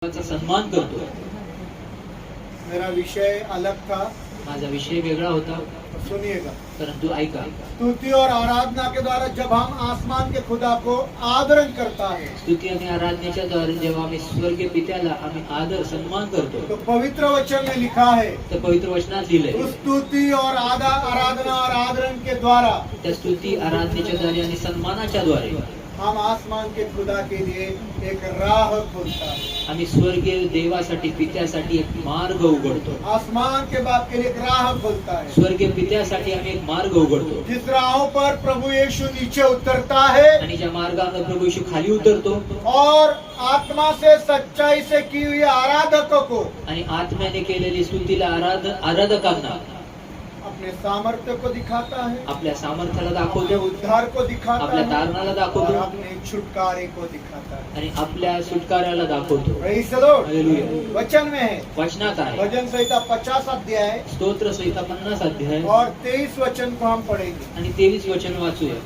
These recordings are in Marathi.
देवाचा सन्मान करतो। मेरा विषय अलग था, माझा विषय वेगळा होता, सुनिएगा। परंतु ऐका, स्तुति और आराधना के द्वारा जब हम आसमान के खुदा को आदरण करता है स्तुती आणि आराधनेच्या द्वारे जेव्हा आम्ही स्वर्गीय पित्याला आम्ही आदर सन्मान करतो, तो पवित्र वचन में लिखा है, तर पवित्र वचनात लिहिलंय, उस स्तुति और आराधना और आदरण के द्वारा त्या स्तुती आराधनेच्या द्वारे आणि सन्मानाच्या द्वारे हम आसमान के खुदा के लिए एक राह खोलता है। आम्ही स्वर्गीय देवासाठी पित्यासाठी एक मार्ग उघडतो। आसमान के बाप के लिए एक राह खोलता है, स्वर्गीय पित्यासाठी आम्ही एक मार्ग उघडतो, जिस राहों पर प्रभु यीशु नीचे उतरता है आणि ज्या मार्गाने प्रभु येशू खाली उतरतो और आत्मा से सच्चाई से की हुई आराधकों को आणि आत्म्याने केलेली स्तुतीला आराधकांना अपने सामर्थ्य को दिखाता है, आपल्या सामर्थ्याला अपने दाखवतो, उद्धार को दिखाता आपल्या है तारणाला और दाखवतो अपने छुटकारे को दिखाता है। आणि आपल्या सुटकाऱ्याला दाखवतो। Praise the Lord। हालेलुया। वचन में है, वचनात आहे, भजन संहिता 50 अध्याय स्तोत्र संहिता 50 अध्याय और 23 वचन को हम पढ़ेंगे। आणि 23 वचन वाचूया।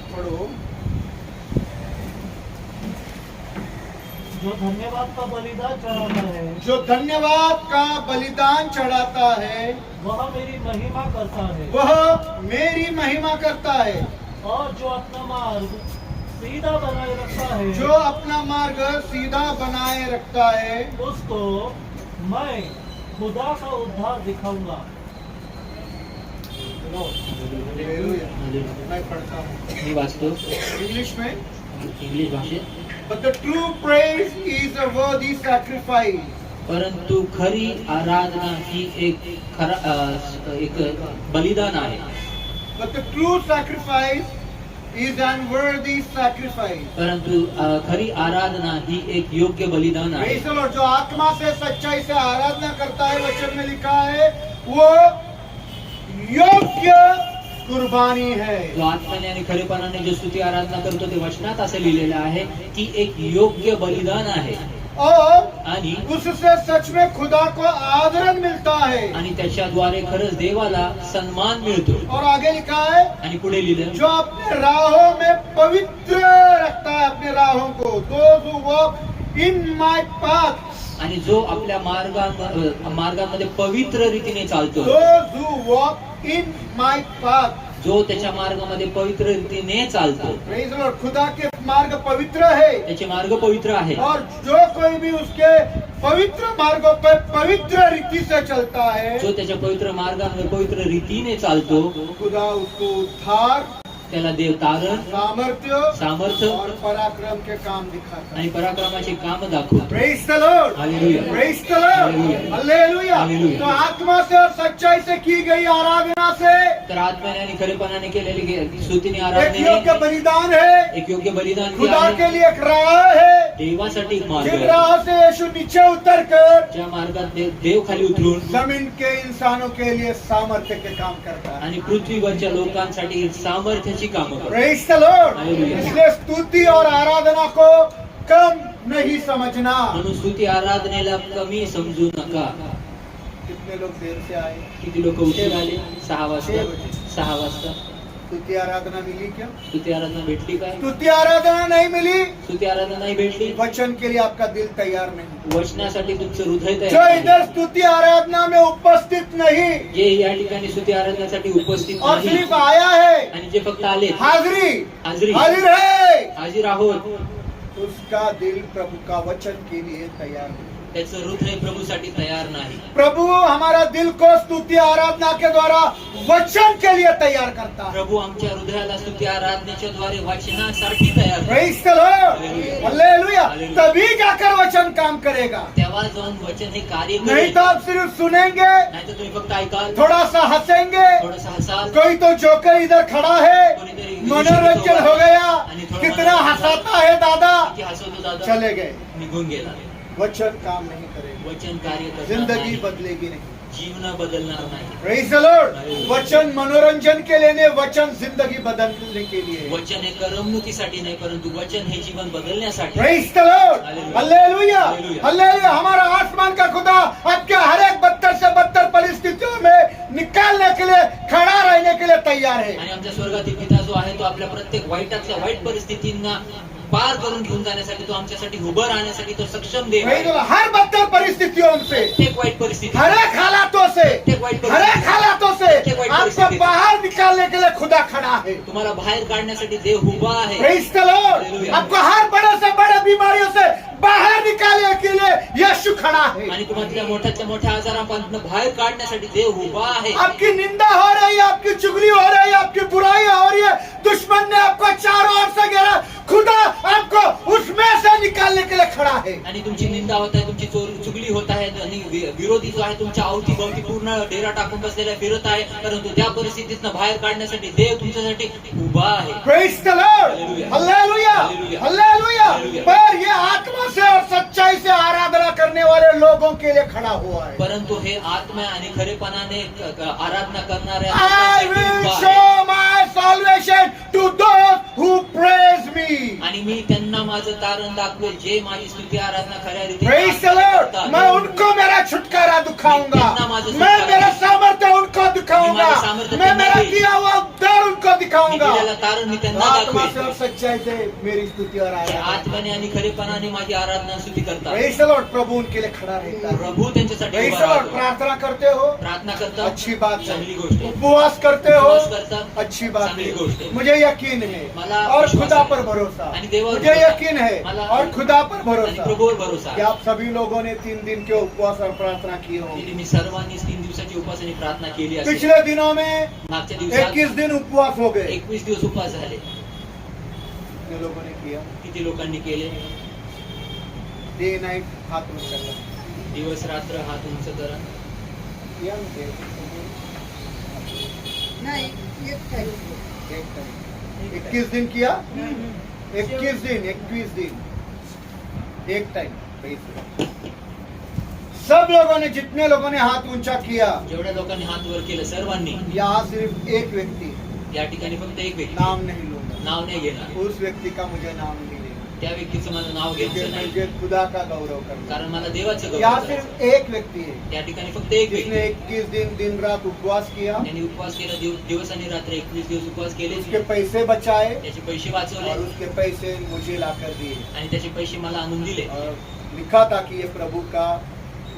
पढ़ो। जो धन्यवाद का बलिदान चढ़ाता है जो धन्यवाद का बलिदान चढ़ाता है वह मेरी महिमा करता है, वह मेरी महिमा करता है। और जो अपना मार्ग सीधा बनाए रखता है जो अपना मार्ग सीधा बनाए रखता है उसको मैं खुदा का उद्धार दिखाऊंगा। हालेलुया। मैं पढ़ता हूँ मी वाचतो इंग्लिश में। इंग्लिश भाषेत। But the true praise is a worthy sacrifice. परंतु खरी आराधना ही एक बलिदान आहे। But the true sacrifice is an worthy sacrifice. परंतु खरी आराधना ही एक योग्य बलिदान आहे। Praise the Lord। जो आत्मा से सच्चाई से आराधना करता है, वचन में लिखा है, वो योग्य कुर्बानी है। जो आत्म्याने आणि खरेपणाने जो स्तुती आराधना करतो ते वचनात असं लिहिलेलं आहे की एक योग्य बलिदान आहे और आणि उससे सच में खुदा को आदरण मिलता है। आणि त्याच्याद्वारे खरंच देवाला सन्मान मिळतो। और आगे लिखा है, आणि पुढे लिहिलं, जो अपने राहों में पवित्र रखता है अपने राहों को, those who walk in my path, आणि जो आपल्या मार्गामध्ये पवित्र रीतीने चालतो, those who walk in my path। जो त्याच्या मार्गामध्ये पवित्र रीतीने चालतो, Praise the Lord। खुदा के मार्ग पवित्र है त्याचे मार्ग पवित्र आहे और जो कोई भी उसके पवित्र मार्गों पर पवित्र रीति से चलता है, जो त्याच्या पवित्र मार्गामध्ये पवित्र रीतीने चालतो, खुदा उसको उद्धार, त्याला देव तारण, सामर्थ्य और सामर्थ पराक्रम के काम दिखाता है। आणि पराक्रमाचे काम दाखवतो। Praise the Lord। Hallelujah. Praise the Lord। Hallelujah। Hallelujah. Hallelujah। तो आत्मा से और सच्चाई से की गई आराधना से तर आत्म्याने आणि खरेपणाने केलेली स्तुतीने एक आराधनेने योग्य बलिदान है, एक योग्य बलिदान की खुदा आहे। के लिए एक राह है, देवासाठी एक मार्ग जिन आहे, राह से यीशु नीचे उतर कर ज्या मार्गात देव खाली उतरून जमीन के इंसानों के लिए सामर्थ्य के काम करता है। आणि पृथ्वीवरच्या लोकांसाठी सामर्थ्याची कामं करतो। Praise the Lord। Hallelujah। इसलिए स्तुति और आराधना को कम नहीं समझना। म्हणून स्तुती आराधनेला कमी समजू नका। कितने लोग देर से आए? किती लोक उशीर आले? 6 वाजता। स्तुति आराधना मिली क्या? स्तुती आराधना भेटली काय? स्तुति आराधना नहीं मिली, स्तुती आराधना नाही भेटली, वचन के लिए आपका दिल तैयार नहीं। वचनासाठी तुमचं हृदय जो तयार नाही। इधर स्तुति आराधना में उपस्थित नहीं जे या ठिकाणी स्तुती आराधनासाठी उपस्थित और नाही सिर्फ आया है, आणि जे फक्त आले हाजिर हाजीर है, हाजीर आहोत, उसका दिल प्रभु का वचन के लिए तैयार नहीं। त्याचं हृदय प्रभूसाठी तयार नाही। प्रभु हमारा दिल को स्तुति आराधना के द्वारा वचन के लिए तैयार करता है। प्रभु आमच्या हृदयाला स्तुती आराधनेच्या द्वारे वचनासाठी तयार करतो। Praise the Lord। Hallelujah। Hallelujah. Hallelujah। तभी जाकर वचन काम करेगा, तेव्हा जाऊन वचन हे कार्य नहीं करेल। तो आप सिर्फ सुनेंगे, नाही तर तुम्ही फक्त ऐकाल, थोड़ा सा हंसेंगे, थोडंसं हसाल, कोई तो जोकर इधर खड़ा है, कोणीतरी मनोरंजन हो गया, आणि थोडं कितना हंसाता है दादा, किती हसवतो दादा, चले गए। निघून गेला। वचन काम नहीं करेगा, वचन कार्य करणार जिंदगी नाही। बदलेगी नहीं। जीवन बदलणार नाही. Praise the Lord. वचन मनोरंजन के लिए नहीं, वचन जिंदगी बदलने के लिए. वचन हे करमणुकीसाठी नाही, परंतु वचन हे जीवन बदलण्यासाठी. Praise the Lord. Hallelujah. Hallelujah. Hallelujah. हमारा आसमान का खुदा आपके हर एक बदतर से बदतर परिस्थितियों में निकालने के लिए, खड़ा रहने के लिए तैयार है. आणि आमच्या स्वर्गातील पिता जो आहे तो आपल्या प्रत्येक वाईटातल्या वाईट परिस्थितींना पार करून घेऊन जाण्यासाठी, तो आमच्यासाठी उभं राहण्यासाठी तो सक्षम देव Praise the आहे. Lord. हर बदतर परिस्थितियों से, प्रत्येक वाईट परिस्थिती, हर एक हालातों से, हर एक हालातों से आपको बाहर निकालने के लिए खुदा खड़ा है. तुम्हाला बाहेर काढण्यासाठी देव उभा आहे. Praise the Lord. Hallelujah. आपको हर बड़े से बड़े बीमारियों से बाहर निकालने के लिए यीशु खड़ा है. आणि तुम्हाला मोठ्यातल्या मोठ्या आजारांपासून बाहेर काढण्यासाठी देव उभा आहे. आपकी निंदा हो रही है, आपकी चुगली हो रही है, आपकी बुराई हो रही है, दुश्मन ने आपको चारों ओर से घेरा, खुदा आपको उसमें से निकालने के लिए खड़ा है. आणि तुमची निंदा होत आहे, तुमची चुगली होत आहे, आणि विरोधी जो आहे तुमच्या अवतीभवती पूर्ण डेरा टाकून बसलेला फिरत आहे, परंतु त्या परिस्थितीतनं बाहेर काढण्यासाठी देव तुमच्यासाठी उभा आहे. Praise the Lord. Hallelujah. Hallelujah. Hallelujah. Hallelujah. Hallelujah. पर ये आत्मा से और सच्चाई से आराधना करने वाले लोगों के लिए खड़ा हुआ है. परंतु हे आत्मा आणि खरेपणाने आराधना करणाऱ्या I लोकांसाठी will उभा आहे. show my salvation to those who praise me. आणि मी त्यांना माझं तारण दाखवेल जे माझी स्तुती आराधना खऱ्या रीतीने Praise the Lord. मैं उनको मेरा छुटकारा दिखाऊंगा. मैं मेरा सामर्थ्य उनको दिखाऊंगा. मैं मेरा किया हुआ उद्धार उनको मी दिखाऊंगा. दिलेलं तारण मी त्यांना आत्मा से और दाखवेल. सच्चाई से मेरी स्तुति और ते आराधना. आत्म्याने आणि खरेपणाने माझी आराधना स्तुती करतात. Praise the Lord. प्रभु उनके लिए खड़ा रहता है. प्रभू त्यांच्यासाठी Praise उभा the Lord. राहतो. प्रार्थना करते हो, प्रार्थना करतात, अच्छी बात है. चांगली गोष्ट आहे. उपवास करते हो, उपवास करतात, अच्छी बात चांगली गोष्ट है. आहे. मुझे यकीन है मला और विश्वास खुदा आहे. पर भरोसा. आणि देवावर मुझे भरोसा. यकीन है मला और खुदा पर आणि भरोसा प्रभूवर भरोसा कि आहे. आप सभी लोगों ने 3 दिन के उपवास और प्रार्थना किए होंगे. मी सर्वांनी 3 दिवसाची उपास आणि प्रार्थना केली असेल. पिछले दिनों में मागच्या दिवसात 21 दिन उपवास हो गए. 21 दिवस उपास झाले. कितने लोगों ने किया? किती लोकांनी केले? डे नाइट हाथ ऊंचा कर दिवस रात्र हात उंच करा. किया ना ते? नहीं एक टाइम एक टाइम 21 दिन किया. 21 दिन एक टाइम. सब लोगों ने, जितने लोगों ने हाथ ऊंचा किया, जेवढ्या लोकांनी हात वर केलं सर्वांनी, यहाँ सिर्फ एक व्यक्ति है. या ठिकाणी फक्त एक व्यक्ती, नाम नहीं लूंगा. नाव नाही घेणार. उस व्यक्ति का मुझे नाम नहीं लेना. त्या व्यक्तीचं माझं नाव क्योंकि घ्यायचं नाही, मुझे खुदा का गौरव करना. कारण मला देवाचं गौरव यहाँ करायचं. सिर्फ एक व्यक्ति है त्या ठिकाणी फक्त एक जिसने व्यक्ती 21 दिन दिन रात उपवास किया, त्यांनी उपवास केला. दिवस आणि रात्र 21 दिवस उपवास केले. उसके पैसे बचाए त्याचे पैसे और वाचवले उसके पैसे मुझे लाकर दिए. आणि त्याचे पैसे मला आणून दिले. और लिखा था कि ये प्रभु का,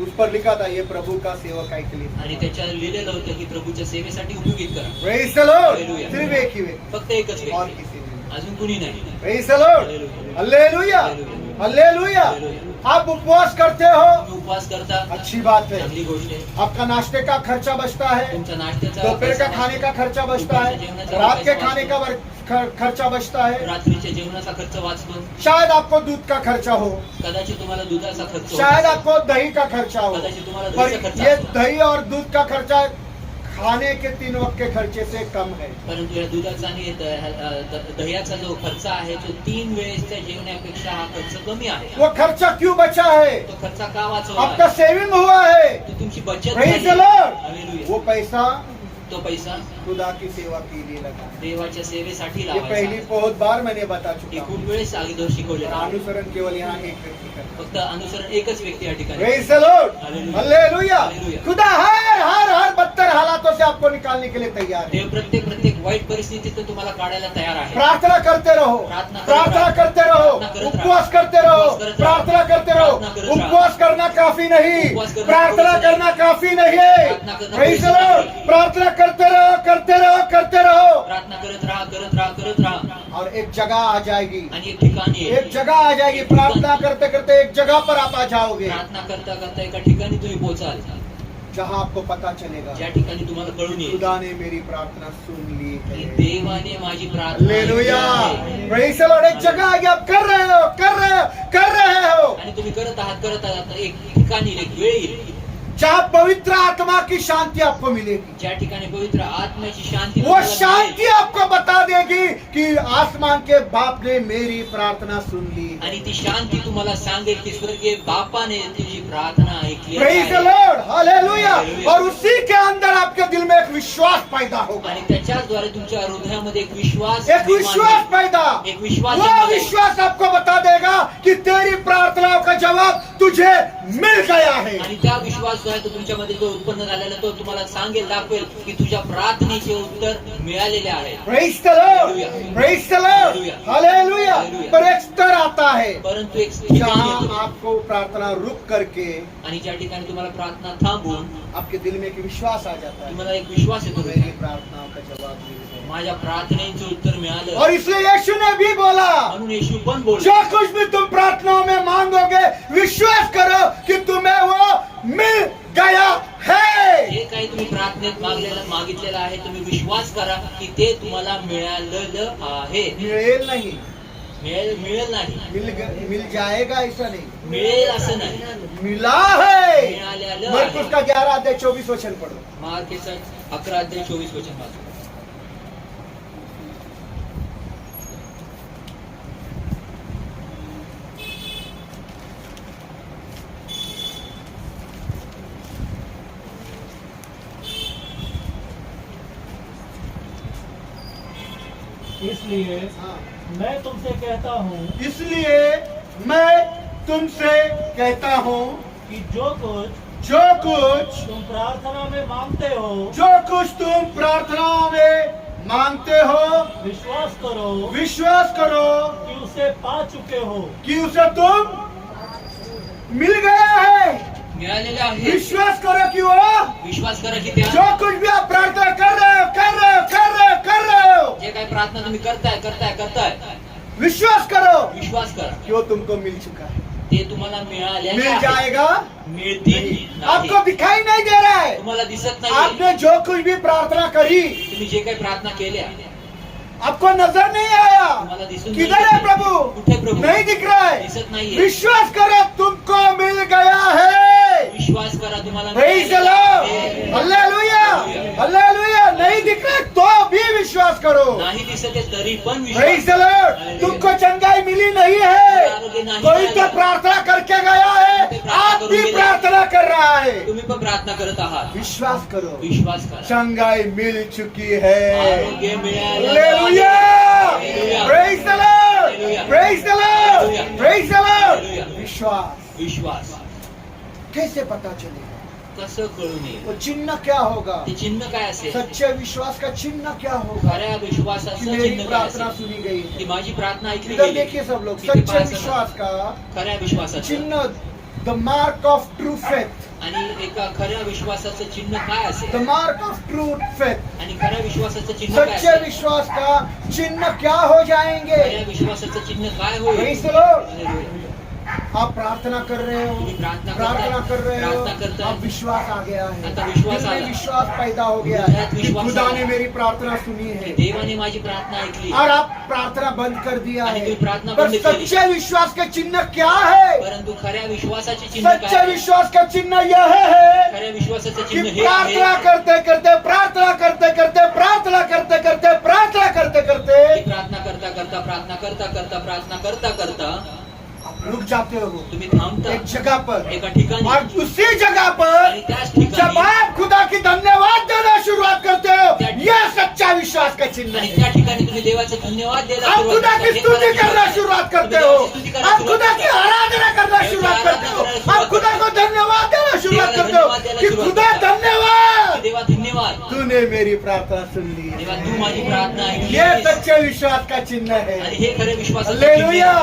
उस पर लिखा था ये प्रभु का सेवक है के लिए. आणि त्याच्यावर लिहिलेलं होतं की प्रभूच्या सेवेसाठी उपयोगित करा. Praise the Lord. Hallelujah. सिर्फ एक ही व्यक्ति फक्त एकच और व्यक्ती, किसी ने. अजून कुणी नाही. Praise the Lord. Hallelujah. Hallelujah. Hallelujah. Hallelujah. Hallelujah. आप उपवास करते हो, तुम्ही उपवास करता, अच्छी बात है. चांगली गोष्ट आहे. आपका नाश्ते का खर्चा बचता है, तुमचा नाश्त्याचा दोपहर का खाने का खर्चा बचता है, रात के खाने का खर्चा बचता है. रात्रीच्या जेवणाचा खर्च वाचतो. शायद आपको दूध का खर्चा हो, कदाचित तुम्हाला दुधाचा खर्च होत शायद असेल. आपको दही का खर्चा हो. कदाचित तुम्हाला पर दहीचा खर्च ये असतो. दही और दूध का खर्चा खाने के 3 वक्त के खर्चे से कम है. परंतु या दुधाचा आणि दह्याचा जो खर्च आहे तो 3 वेळेसच्या जेवणापेक्षा हा खर्च कमी आहे. वो खर्चा क्यों बचा है? तो खर्च का वाचवला आपका आहे? सेविंग हुआ है. तो तुमची बचत Praise the झाली. Lord. Hallelujah. वो पैसा तो पैसा खुदा की सेवा के लिए लगा. देवाच्या सेवेसाठी ये पहली लावायचा. बहुत बार मैंने बता हे चुका खूप हूँ. वेळेस अगोदर शिकवलेलं आहे. अनुसरण केवल यहाँ एक व्यक्ति करता. फक्त अनुसरण एकच व्यक्ती या ठिकाणी. Praise the Lord. Hallelujah. Hallelujah. Hallelujah. खुदा हर बदतर हालातों से आपको निकालने के लिए तैयार है. देव प्रत्येक वाईट परिस्थितीतून तुम्हाला काढायला तयार आहे. प्रार्थना करते रहो, प्रार्थना प्रार्थना करते रहो, प्रार्थना करत उपवास करते रहो, उपवास करत रहा. प्रार्थना करते रहो. प्रार्थना करत रहा. उपवास करना काफी नहीं, उपवास करना प्रार्थना पुरेसं करना नाही. काफी नहीं है. प्रार्थना करना Praise the पुरेसं Lord. नाही. प्रार्थना करते रहो, करते रहो, करते रहो. प्रार्थना करत राहा, करत राहा, करत राहा. और एक जगह आ जाएगी, आणि एक ठिकाणी येईल. एक जगह आ जाएगी. प्रार्थना करते करते एक जगह पर आप आ जाओगे प्रार्थना करता करता एका ठिकाणी तुम्ही पोहोचाल, जहाँ आपको पता चलेगा ज्या ठिकाणी तुम्हाला कळून येईल खुदा ने मेरी प्रार्थना सुन ली की है. देवाने माझी प्रार्थना हालेलुया. ऐकली आहे. Praise the Lord. एक जगह आ गई, आप कर रहे हो, कर रहे हो, कर रहे हो. आणि तुम्ही करत आहात. एक ठिकाणी एक वेळ येईल. जहाँ पवित्र आत्मा की शांति आपको मिलेगी, ज्या ठिकाणी पवित्र आत्म्याची शांती वो तुम्हाला शांति मिळेल. आपको बता देगी कि आसमान के बाप ने मेरी प्रार्थना सुन ली. आणि ती शांती तुम्हाला सांगेल की स्वर्गीय बापाने तुझी प्रार्थना ऐकली प्रेज द आहे. Lord, hallelujah. हालेलुया. और उसी के अंदर आपके दिल में एक विश्वास पैदा होगा, आणि त्याच्याद्वारे तुमच्या हृदयामध्ये एक विश्वास एक विश्वास निर्माण पैदा. होईल. एक विश्वास वो जन्माला येईल. विश्वास आपको बता देगा कि तेरी प्रार्थनाओं का जवाब तुझे मिल गया है. आणि त्या विश्वास जो आहे तो तुमच्यामध्ये जो उत्पन्न झालेला तो तुम्हाला सांगेल, दाखवेल की तुझ्या प्रार्थनेचे उत्तर मिळालेले आहे. Praise the Lord, hallelujah. Praise the Lord, hallelujah. Hallelujah. Hallelujah. पर एक स्तर आता है परंतु एक ठिकाण जहाँ येतो आपको प्रार्थना रुक करके आणि ज्या ठिकाणी तुम्हाला प्रार्थना थांबून आपके दिल में एक विश्वास आ जाता है, तुम्हाला एक विश्वास येतो मेरी प्रार्थनाओं का जवाब मिल गया. माझ्या प्रार्थनेचं उत्तर मिळालं. और इसलिए यीशु ने भी बोला, म्हणून येशू पण बोलला, जो कुछ भी तुम प्रार्थनाओं में मांगोगे विश्वास करो कि तुम्हें वो मिल गया है. जे काही तुम्ही प्रार्थनेत मागितलेलं आहे तुम्ही विश्वास करा की ते तुम्हाला मिळालेलं आहे. मिळेल नहीं, मिळेल नाही, मिल जाएगा ऐसा नहीं, मिळेल असं नाही, मिला है. मिळालेलं मरकुस आहे. का 11-24 वचन पढ़ो. मार्कचा 11:24 वचन वाचा. इसलिए हाँ. मैं तुमसे कहता हूँ इसलिए मैं तुमसे कहता हूँ कि जो कुछ जो कुछ तुम प्रार्थना में मांगते हो जो कुछ तुम प्रार्थनाओं में मांगते हो विश्वास करो कि उसे पा चुके हो. उसे तुम मिल गया है. मिळालेलं आहे. विश्वास करो कि वो विश्वास करा की त्या जो कुछ भी आप प्रार्थना कर रहे हो जे काही प्रार्थना तुम्ही करताय विश्वास करो विश्वास करा कि वो तुमको मिल चुका है, ते तुम्हाला मिळाले मिल जाएगा. मिळतील नाही. आपको दिखाई नहीं दे रहा है. तुम्हाला दिसत नाही. आपने जो कुछ भी प्रार्थना करी तुम्ही जे काही प्रार्थना केल्या आपको नजर नहीं आया. तुम्हाला दिसून किधर है प्रभु? कुठे प्रभू नहीं दिख रहा है. दिसत नाहीये. विश्वास करो तुमको मिल गया है. विश्वास करा तुम्हाला praise the Lord, hallelujah, hallelujah. नहीं दिख रहा है तो भी विश्वास करो. नाही दिसत आहे तरी पण प्रेज द विश्वास लॉर्ड. तुमको चंगाई मिली नहीं है, कोई तो प्रार्थना करके गया है, आप भी प्रार्थना कर रहा है. तुम्ही पण प्रार्थना करत आहात. विश्वास करो, विश्वास करा. चंगाई मिल चुकी है. आरोग्य मिळालं hallelujah. Hallelujah. Praise the Lord, hallelujah. Praise the Lord, hallelujah. Praise the Lord. Hallelujah. विश्वास विश्वास कैसे पता चलेगा? कसं कळून येईल? वो चिन्ह क्या होगा? ते चिन्ह काय असेल? सच्चे विश्वास का चिन्ह क्या होगा? खऱ्या कि विश्वासाचं मेरी चिन्ह काय प्रार्थना असेल? सुनी गई की है. माझी प्रार्थना ऐकली इधर गेली. देखिए सब लोग, इथे सच्चे पाहा सगळं. विश्वास का खऱ्या विश्वासाचं चिन्ह, the mark of true faith. आणि एका खऱ्या विश्वासाचं चिन्ह काय द असेल? Mark of true faith. आणि खऱ्या विश्वासाचं चिन्ह काय सच्चे असेल? विश्वास का चिन्ह क्या हो जाएंगे? खऱ्या विश्वासाचं चिन्ह काय होईल? Praise the Lord. हालेलुया. आप प्रार्थना कर रहे हो, तुम्ही प्रार्थना प्रार्थना कर रहे हो, प्रार्थना करताय. अब विश्वास आ गया है. आता विश्वास दिल में आला. विश्वास पैदा हो गया हृदयात है. विश्वास खुदा आला. ने मेरी प्रार्थना सुनी है देवाने माझी प्रार्थना ऐकली और आप प्रार्थना बंद कर दिया आणि है. तुम्ही प्रार्थना पर बंद केली. सच्चे विश्वास का चिन्ह क्या है? परंतु खऱ्या विश्वासाचे चिन्ह सच्चे काय? विश्वास का चिन्ह यह है खऱ्या विश्वासाचं कि चिन्ह हे प्रार्थना आहे करते करते, प्रार्थना करते करते, प्रार्थना करते करते, प्रार्थना करते करते की प्रार्थना करता करता, प्रार्थना करता करता, प्रार्थना करता करता आप रुक जाते हो तुम्ही थांबता एक जगह पर. एका ठिकाणी और उसी जगह आणि पर त्याच जब ठिकाणी आप खुदा की धन्यवाद देना शुरुआत करते हो, त्या- यह सच्चा विश्वास का चिन्ह आणि है. त्या ठिकाणी तुम्ही देवाचे धन्यवाद द्यायला आप सुरुवात खुदा करता. की हे स्तुति खरं करना विश्वास. शुरुआत करते तुम्ही हो, देवाची स्तुती करायला आप सुरुवात खुदा की करता. आराधना करना देवाची शुरुआत करते हो, आराधना आप खुदा को धन्यवाद देना शुरुआत देवाला करते हो धन्यवाद द्यायला कि सुरुवात खुदा करता. धन्यवाद, देवा धन्यवाद. तूने मेरी प्रार्थना सुन ली. देवा तू माझी प्रार्थना ऐकली. ये सच्चे विश्वास का चिन्ह आणि है. हे खरे विश्वासाचे हालेलुया.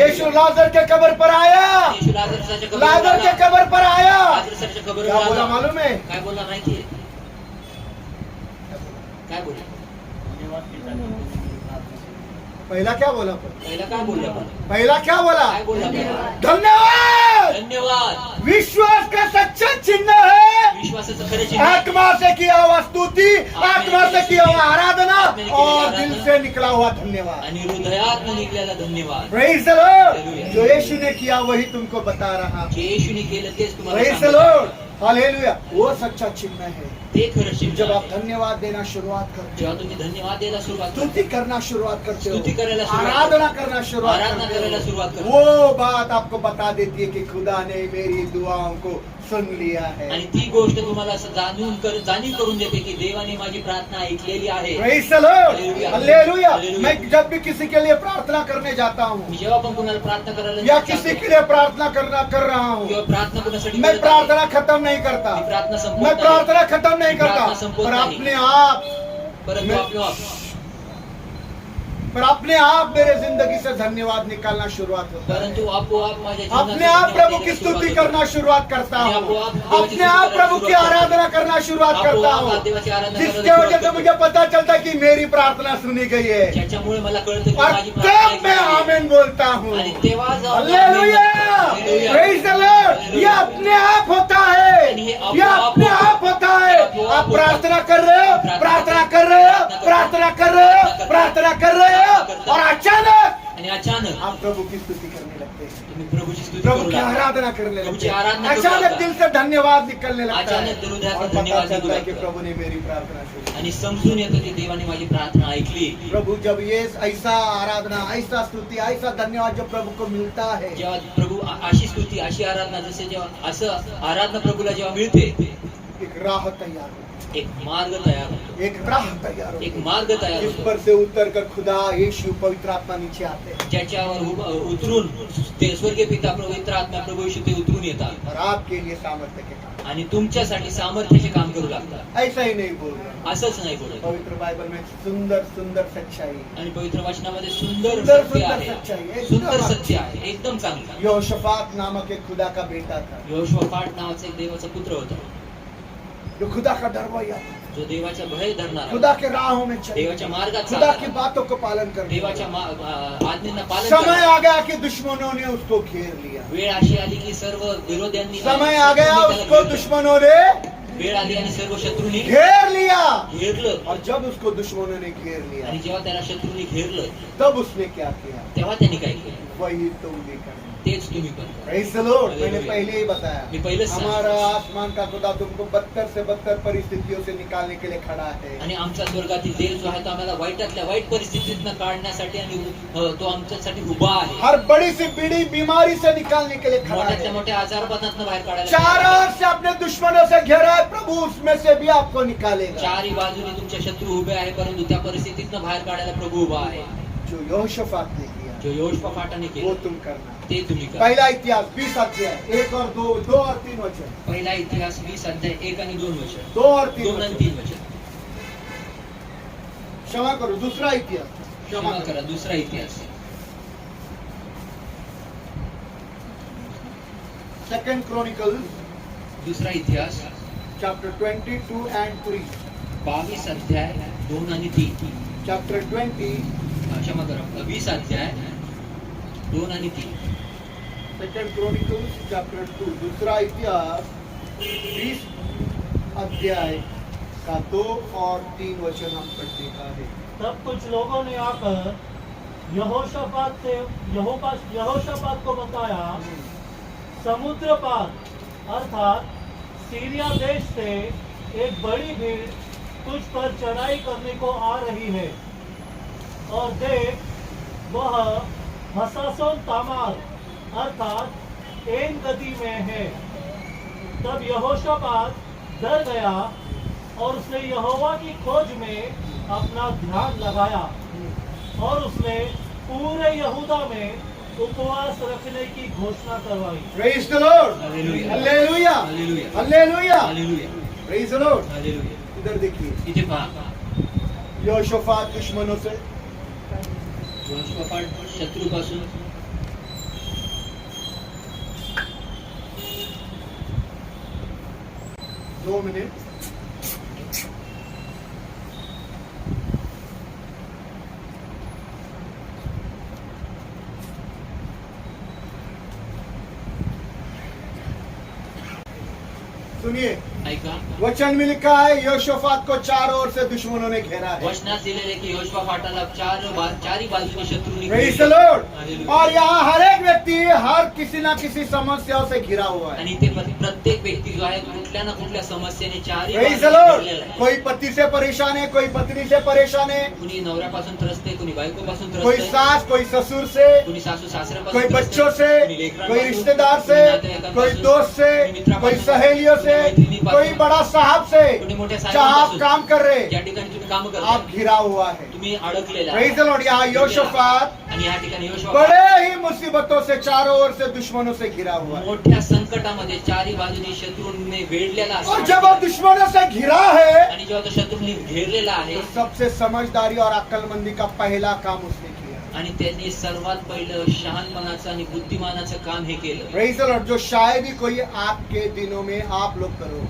यीशु लाजर के कब्र पर आया, येशू लाजरसाच्या कबरीवर लाजर के आला. कब्र पर आया. लाजरसाच्या कबरीवर क्या बोला आला. मालूम है? काय बोलला माहितीये? काय बोलला? पहला क्या बोला? पहिला काय बोलला पण? पहला क्या बोला? काय बोलला पहिला? धन्यवाद. धन्यवाद. विश्वास का सच्चा चिन्ह है विश्वासाचं खरे चिन्ह आत्मा से किया हुआ स्तुति, आत्मा से किया हुआ आराधना और दिल से निकला हुआ धन्यवाद. आणि हृदयात निघलेला धन्यवाद. Praise the Lord. जो यीशु ने किया वही तुमको बता रहा. जे येशूने केलं तेच तुम्हाला प्रेज द सांगतो. लॉर्ड. हालेलुया, वो सच्चा चिन्ह है। ते खरं चिन्ह जब आप आहे. धन्यवाद देना शुरुआत करते जेव्हा हो, तुम्ही धन्यवाद द्यायला सुरुवात करता, स्तुति करना शुरुआत करते हो, स्तुति करायला सुरुवात आराधना करना शुरुआत आराधना करते करायला हो, सुरुवात करता, वो बात आपको बता देती है कि खुदा ने मेरी दुआओं को सुन लिया है। आणि ती गोष्ट तुम्हाला असं जाणीव करून देते की देवाने माझी प्रार्थना ऐकलेली आहे. Praise the Lord. Hallelujah. Hallelujah. Hallelujah. मैं जब भी किसी के लिए प्रार्थना करने जाता हूँ मी जेव्हा पण कुणाला प्रार्थना करायला या जातो, किसी के लिए प्रार्थना कर रहा हूँ, किंवा प्रार्थना कुणासाठी मैं करत आहे, प्रार्थना खत्म नहीं करता, मी प्रार्थना संपवत मैं नाही. प्रार्थना खत्म नहीं करता, प्रार्थना संपवत पर नाही. अपने आप परंतु अपने आप मेरे जिंदगी से धन्यवाद निकालना शुरुआत होता है। परंतु आपोआप माझ्या जीवनात अपने आप धन्यवाद प्रभु की देण्यास स्तुति सुरुवात करना शुरुआत करता मैं हूँ, आपोआप अपने आप प्रभु की आराधना करना शुरुआत करता आपोआप हूँ, देवाची आराधना जिसके करायला वजह से सुरुवात मुझे पता चलता है कि मेरी प्रार्थना सुनी गई है, ज्याच्यामुळे मला कळतं की और माझी तब प्रार्थना मैं ऐकली. आमेन बोलता हूँ। आणि तेव्हा जाऊन hallelujah, hallelujah. Praise the Lord. ये अपने आप होता है, आणि हे ये अपने आप होता है। आप प्रार्थना कर रहे हो, प्रार्थना कर रहे हो, प्रार्थना कर रहे हो, प्रार्थना कर रहे हो, और अचानक आणि अचानक आप प्रभु की स्तुति करने लगते हैं, तुम्ही प्रभूची स्तुती प्रभु करू की लागता. आराधना करने लगते प्रभुची हैं, आराधना करू अचानक लागता. दिल से धन्यवाद निकलने लगता है, अचानक हृदयातून और पता धन्यवाद चलता है निघू कि लागतो. प्रभु ने मेरी प्रार्थना सुनी। आणि समजून येतं की देवाने माझी प्रार्थना ऐकली. प्रभु जब ये ऐसा आराधना, ऐसा स्तुति, ऐसा धन्यवाद जो प्रभु को मिलता है, जेव्हा प्रभू अशी स्तुती, अशी आराधना, जसे जेव्हा असं आराधना प्रभूला जेव्हा मिळते, एक राह तैयार होती एक मार्ग तयार होतो, है, एक राह तैयार होती एक है, मार्ग तयार जिस होतो, पर से उतर कर खुदा यीशु पवित्र आत्मा नीचे आते हैं ज्याच्यावर उतरून ते स्वर्गीय पिता पवित्र आत्मा प्रभू येशू ते उतरून येतात और आपके लिए सामर्थ्य के काम। आणि तुमच्यासाठी सामर्थ्याचे काम करू लागतात. ऐसा ही नहीं बोल रहा, असंच नाही बोलत. पवित्र बाइबल में सुंदर सुंदर सच्चाई, आणि पवित्र वचनामध्ये सुंदर सुंदर सत्य सुंदर आहे, सच्चाई है, सुंदर एकदम सत्य आहे, एकदम चांगलं. यहोशाफात नामक एक खुदा का बेटा था, यहोशुआपाट नावाचा एक देवाचा पुत्र होता, जो खुदा का डरवैया था, जो देवाचा भय धरणारा, खुदा के राहों में चले, देवाच्या मार्गात खुदा चालणारा, की बातों को पालन करने देवाच्या वाला। आज्ञांना पालन समय करणारा. आ गया कि दुश्मनों ने उसको घेर लिया, वेळ अशी आली की सर्व विरोध्यांनी समय आ गया शत्रूंनी उसको त्याला घेरलं. दुश्मनों ने वेळ आली आणि सर्व शत्रूंनी घेर लिया, घेरलं. और जब उसको दुश्मनों ने घेर लिया, आणि जेव्हा त्याला शत्रूंनी घेरलं, तब उसने क्या किया, तेव्हा त्यांनी काय केलं, वही तुम भी करना। तेच तुम्ही पण करा. Praise the Lord। Maine Hallelujah। पहले ही बताया, मी पहिलेच सांगितलं. हमारा आसमान का खुदा तुमको बदतर से बदतर परिस्थितियों से निकालने के लिए खड़ा है। आणि आमचा स्वर्गातील देव जो आहे तो आम्हाला वाईटातल्या वाईट परिस्थितीतनं काढण्यासाठी आणि तो आमच्यासाठी उभा आहे. हर बड़ी से बड़ी बीमारी से निकालने के लिए खड़ा मोठ्यातल्या है। मोठ्या आजारपणातनं बाहेर काढायला चारों ओर से अपने दुश्मनों से घेरा है, प्रभु उसमें से भी आपको निकालेगा। चारही बाजूने तुमचे शत्रू उभे आहे, परंतु त्या परिस्थितीतनं बाहेर काढायला प्रभू उभा आहे. जो यहोशाफात ने किया जो यहोशुआपाटाने वो केलं तुम करना। ते तुम्ही करा. पहला इतिहास 20 अध्याय 1 और 2, 2 और 3 वचन, पहिला इतिहास 20 अध्याय 1 आणि 2 वचन, 2 और 3 2 आणि वचन। 3 वचन. क्षमा करो, दूसरा इतिहास, क्षमा करा, दुसरा इतिहास, सेकंड क्रॉनिकल दुसरा इतिहास चैप्टर 22 and 3, 22 अध्याय 2 आणि 3. चैप्टर 20 क्षमा करा, 20 अध्याय 2 आणि 3. सेकंड क्रॉनिकल चैप्टर 2, दूसरा इतिहास 20 अध्याय का 2 और 3 वचन हम पढ़ देखा है। तब कुछ लोगों ने आकर यहोशापात को बताया, समुद्र पार अर्थात सीरिया देश से एक बड़ी भीड़ तुझ पर चढ़ाई करने को आ रही है, और देख वह हसासोन तामार अर्थात एन गति में है। तब यहोशापात डर गया और उसने यहोवा की खोज में अपना ध्यान लगाया, और उसने पूरे यहूदा में उपवास रखने की घोषणा करवाई। Praise the Lord। Hallelujah। Hallelujah, Hallelujah। Hallelujah, hallelujah, Praise the Lord। Hallelujah. इधर देखिए, इथे पहा, यहोशाफात दुश्मनों से, यहोशुआपाट शत्रूपासून, दो मिनट, सुनिए, ऐका, वचन में लिखा है यहोशाफात को चारों ओर से दुश्मनों ने घेरा है। वचनात दिलेले की यहोशुआपाटाला चारही बाजूने शत्रूंनी Praise घेरलं. the Lord। Hallelujah. और यहाँ हर एक व्यक्ति हर किसी ना किसी समस्याओं से घिरा हुआ है। आणि ते प्रत्येक व्यक्ती जो आहे कुठल्या ना कुठल्या समस्येने चारही Praise the बाजूने Lord. घेरलेला आहे. कोई पति से परेशान है, कोई पत्नी से परेशान है, कुणी नवऱ्यापासून त्रस्त आहे, कुणी बायकोपासून त्रस्त कोई आहे, सास, कोई ससुर से, कुणी सासू सासऱ्यापासून कोई त्रस्त आहे, बच्चों से, कुणी लेकरांपासून, कोई रिश्तेदार कुणी से, नातेवाईकांपासून, कोई दोस्त से, कुणी मित्रापासून, कोई सहेलियों से, कुणी मैत्रिणीपासून, कोई बड़ा साहब से, कुणी मोठ्या जहाँ आप साहेबांपासून, काम कर रहे, ज्या ठिकाणी तुम्ही काम आप करता घिरा हुआ है। तुम्ही अडकलेला Praise the Lord. यहाँ योशफात आणि या ठिकाणी यहोशू बड़े ही मुसीबतों से चारों ओर से दुश्मनों से घिरा हुआ है। मोठ्या संकटामध्ये चारी बाजूने शत्रूंनी वेढलेला और असतो. जब वो दुश्मनों से घिरा है, आणि जेव्हा तो शत्रूंनी घेरलेला आहे तो सबसे समझदारी और अक्लमंदी का पहला काम उसने किया। आणि त्यांनी सर्वात पहिलं शहाणपणाचं आणि बुद्धिमानाचं काम हे केलं, Praise the Lord. जो शायद ही कोई आपके दिनों में आप लोग करो,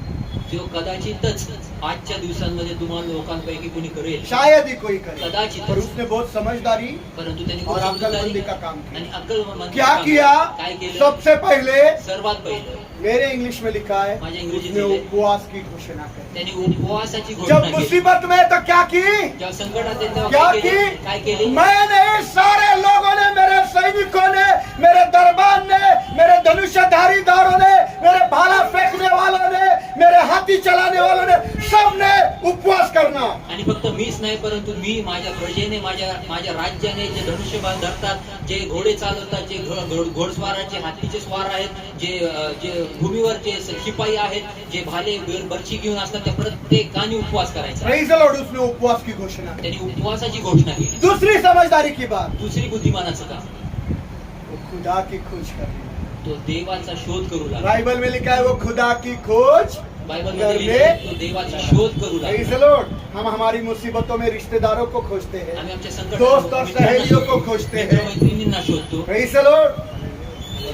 जो कदाचितच आजच्या दिवसांमध्ये तुम्हाला लोकांपैकी कोणी करेल, शायद ही कोई करे, कदाचित, पर उसने बहुत समझदारी परंतु त्यांनी और खूप समजदारी अक्लमंदी का काम आणि किया। अक्कलमंदी क्या काम किया? काय केलं? सबसे पहले सर्वात पहिलं मेरे इंग्लिश में लिखा है, माझ्या इंग्रजीत उसने लिहिलंय. उपवास की घोषणा करी। त्यांनी उपवासाची जब घोषणा केली. मुसीबत में तो क्या की? जेव्हा संकटात येते तेव्हा क्या काय केले? की? काय केले? मैं नहीं, सारे लोगों ने, मेरे सैनिकों ने, मेरे दरबार ने, मेरे धनुषधारीदारों ने, मेरे भाला फेंकने वालों ने, मेरे हाथी चलाने वालों ने, सबने उपवास करना। आणि फक्त मीच नाही, परंतु मी, माझ्या प्रजेने, माझ्या राज्याने, जे धनुष्यबाण धरतात, जे घोडे चालवतात, जे घोडस्वार आहेत, जे हातीचे स्वार आहेत, जे भूमीवर जे शिपाई आहेत, जे भाले बर्ची घेऊन असतात, त्या प्रत्येकाने उपवास करायचा. Praise the Lord. उसने उपवास की घोषणा की। त्यांनी उपवासाची घोषणा केली. दूसरी समझदारी की बात, दुसरी बुद्धिमानाचं काम, वो खुदा की खोज करना। तो देवाचा शोध करू लागला. बाइबल में लिखा है वो खुदा की खोज। बायबलमध्ये लिहिलंय, तो देवाचा शोध करू Praise लागला. the Lord. हम हमारी मुसीबतों में रिश्तेदारों को खोजते हैं, आम्ही आमच्या दोस्त और संकटात सहेलियों को खोजते हैं। मैत्रिणींना शोधतो, Praise the Lord.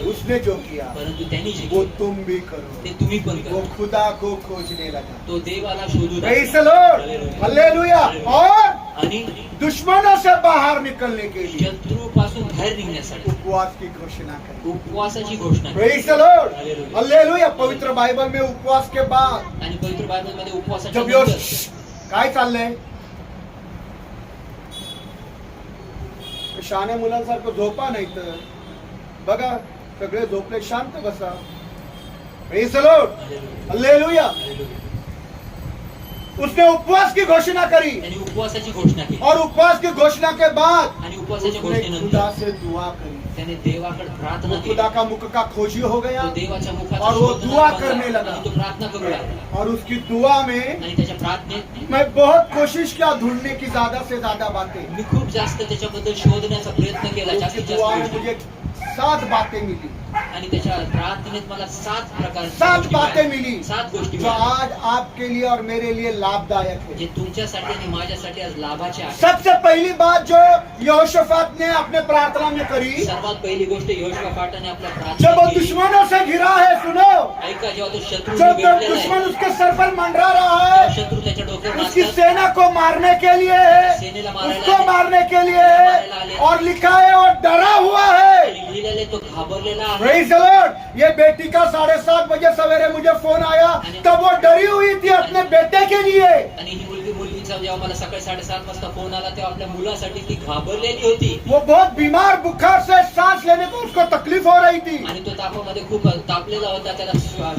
उसने जो किया परंतु त्यांनी जे वो केलं, तुम भी करो। ते तुम्ही पण वो करा. खुदा को खोजने लगा। तो देवाला शोधू Praise लागला. the Lord. Hallelujah. और आणि दुश्मनों से बाहर निकलने के लिए शत्रूपासून बाहेर निघण्यासाठी उपवास की घोषणा करी। उपवासाची घोषणा केली. Praise the Lord. Hallelujah. पवित्र बाइबल में उपवास के बाद आणि पवित्र बायबलमध्ये उपवासाच्या जब यो नंतर काय चाललंय, शहाण्या मुलांसारखं झोपा नाही तर बघा, सगळे झोपले, शांत बसा. Praise the Lord. Hallelujah. उसने उपवास की घोषणा करी त्यांनी उपवासाची घोषणा केली. और उपवास की घोषणा के बाद आणि उपवासाच्या उसने खुदा घोषणेनंतर से दुआ करी। त्याने देवाकडे प्रार्थना वो केली. खुदा का मुख का खोजी हो गया तो देवाच्या मुखाचा और वो शोध दुआ लागला करने लगा। आणि तो प्रार्थना करू लागला. और उसकी दुआ में आणि त्याच्या प्रार्थनेत मैं बहुत कोशिश किया ढूंढने की ज्यादा से ज्यादा बातें। मी खूप जास्त त्याच्याबद्दल शोधण्याचा प्रयत्न केला, उसकी जास्तीत दुआ में जास्त मुझे गोष्टी. 7 बातें मिली, आणि त्याच्या प्रार्थनेत मला 7 प्रकारच्या 7 गोष्टी बातें मिळाल्या. मिली 7 गोष्टी जो मिळाल्या, आज आपके लिए और मेरे लिए लाभदायक जे है। तुमच्यासाठी आणि माझ्यासाठी आज लाभाचे आहे. सबसे पहली बात जो यहोशाफात ने अपने प्रार्थना में करी, सर्वात पहिली गोष्ट यहोशुआपाटाने आपल्या जब वो प्रार्थनेत केली. दुश्मनों से घिरा है, सुनो, ऐका, जेव्हा तो शत्रू जब भेटलेला दुश्मन आहे, उसके सर पर मंडरा रहा तेव्हा है, शत्रू त्याच्या डोक्यावर उसकी नाचतात, सेना को मारने के लिए है, सेनेला मारायला उसको आले. मारने के लिए है, और लिखा है और डरा हुआ है। आणि लिहिलेले तो घाबरलेला आहे. Praise the Lord. ये बेटी का 7:30 बजे सवेरे मुझे फोन आया, तब वो डरी हुई थी अपने बेटे के लिए। आणि ही मुलगीचा जेव्हा मला सकाळी 7:30 वाजता फोन आला, तेव्हा आपल्या मुलासाठी ती घाबरलेली होती. वो बहुत बीमार, बुखार से सांस लेने को उसको तकलीफ हो रही थी। आणि तो तापामध्ये खूप तापलेला होता, त्याला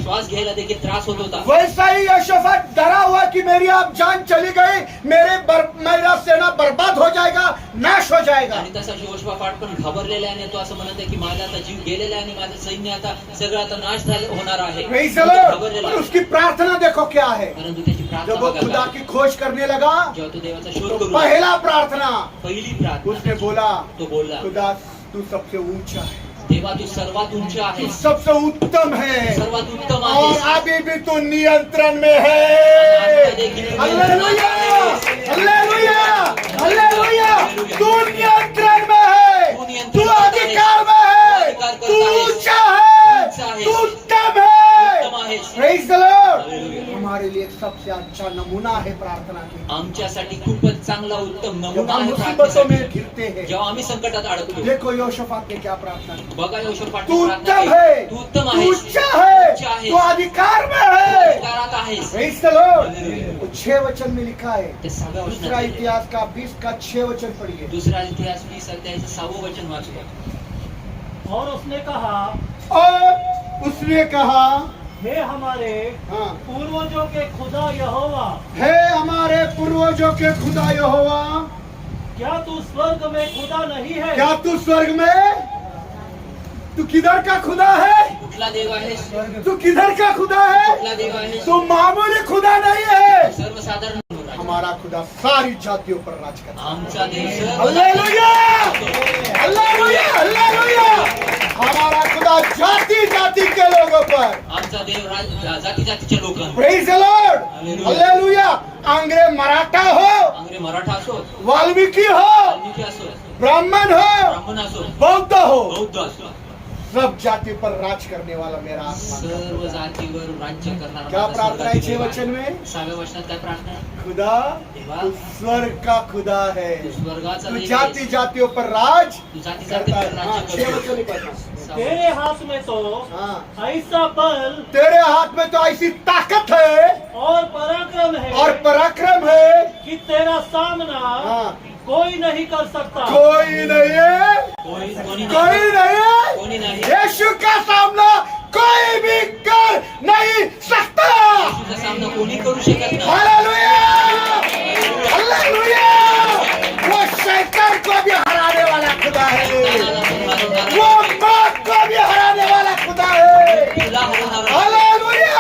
श्वास घ्यायला देखील त्रास होत होता. वैसा ही यहोशाफात डरा हुआ कि मेरी अब जान चली गई, मेरा सेना बर्बाद हो जाएगा, नाश हो जाएगा। आणि तसा यहोशुआपाट पण घाबरलेला आहे, आणि तो असं म्हणत आहे की माझा आता जीव गेलेला आहे आणि माझं सैन्य आता सगळं आता नाश होणार आहे. Praise तो the Lord. घाबरलेला और आहे. उसकी प्रार्थना देखो क्या है। परंतु त्याची प्रार्थना जब वो बघा खुदा काय. की खोज करने लगा, जेव्हा तो देवाचा शोध तो करू लागला, पहला प्रार्थना पहिली प्रार्थना उसने बोला, तो बोलला, खुदा तू सबसे ऊंचा है, देवा तू सर्वात उंच तू आहेस, सबसे उत्तम है, सर्वात उत्तम और आहेस. अभी भी तू नियंत्रण में है। Hallelujah, hallelujah, hallelujah. तू नियंत्रण में है, तू अधिकार में है, तू ऊंचा है, तू उत्तम है। Praise the Lord. हमारे लिए एक सबसे अच्छा नमूना है प्रार्थना की। आमच्यासाठी खूपच चांगला उत्तम जब नमुना हम आहे मुसीबतों प्रार्थनेसाठी. में घिरते हैं, जेव्हा आम्ही संकटात अडकतो, देखो यहोशाफात ने क्या प्रार्थना की। बघा यहोशुआपाट तू प्रार्थना उत्तम केली. है, तू उत्तम तू आहेस, ऊंचा है, ऊंचा आहेस, तू अधिकार में तू है। अधिकारात आहेस. Praise the Lord. वो 6 वचन में लिखा है। ते 6व्या दूसरा वचनात इतिहास का 20 का 6 वचन पढ़िए। दुसरा इतिहास 20 अध्यायाचं 6वं वचन वाचलं. और उसने कहा, और उसने कहा, हे हमारे हाँ, पूर्वजों के खुदा यहोवा, हे हमारे पूर्वजों के खुदा यहोवा, क्या तू स्वर्ग में खुदा नहीं है? क्या तू स्वर्ग में, तू किधर का खुदा है? कुठला देव आहे? तू किधर का खुदा है? कुठला देव आहे? तू मामूली खुदा नहीं है। सर्वसाधारण राजा. हमारा खुदा सारी जातियों पर राज करता है। आमचा देव सर्व हालेलुया, हालेलुया, हालेलुया। हमारा खुदा जाति जाति के लोगों पर, आमचा देव जाती जातीच्या लोकांवर. Praise the Lord, hallelujah. अंग्रेज मराठा हो, अंग्रेज मराठा असो, वाल्मीकि हो, वाल्मिकी असो, ब्राह्मण हो, ब्राह्मण असो, बौद्ध हो, बौद्ध असो, सब जाति पर राज करने वाला मेरा आत्मा। सर्व जातीवर राज्य करणारा क्या माझा प्रार्थना है स्वर्गातील 6 देव वचन आहे. में? 6व्या वचनात काय प्रार्थना आहे? खुदा तू स्वर्ग का खुदा है, तू स्वर्गाचा तू देव जाति आहेस. जातियों पर राज तू जाती करता जातीवर है। हाँ, राज्य 6 करतो. वचन ही पढ़ना। तेरे हाथ में तो हाँ, ऐसा बल तेरे हाथ में तो ऐसी ताकत है और पराक्रम है और पराक्रम है, कि तेरा सामना हाँ, कोई नहीं कर सकता। कोई नहीं है, कोणी कोई नाही, नहीं है। कोणी नाही. यीशु का सामना कोई भी कर नहीं सकता। येशूचा सामना कोणी करू शकत नाही. Hallelujah, hallelujah. वो शैतान को भी हराने वाला खुदा है, तानाला पण मारवणारा, वो मौत को भी हराने वाला खुदा है। तुला हरवणारा, हालेलुया,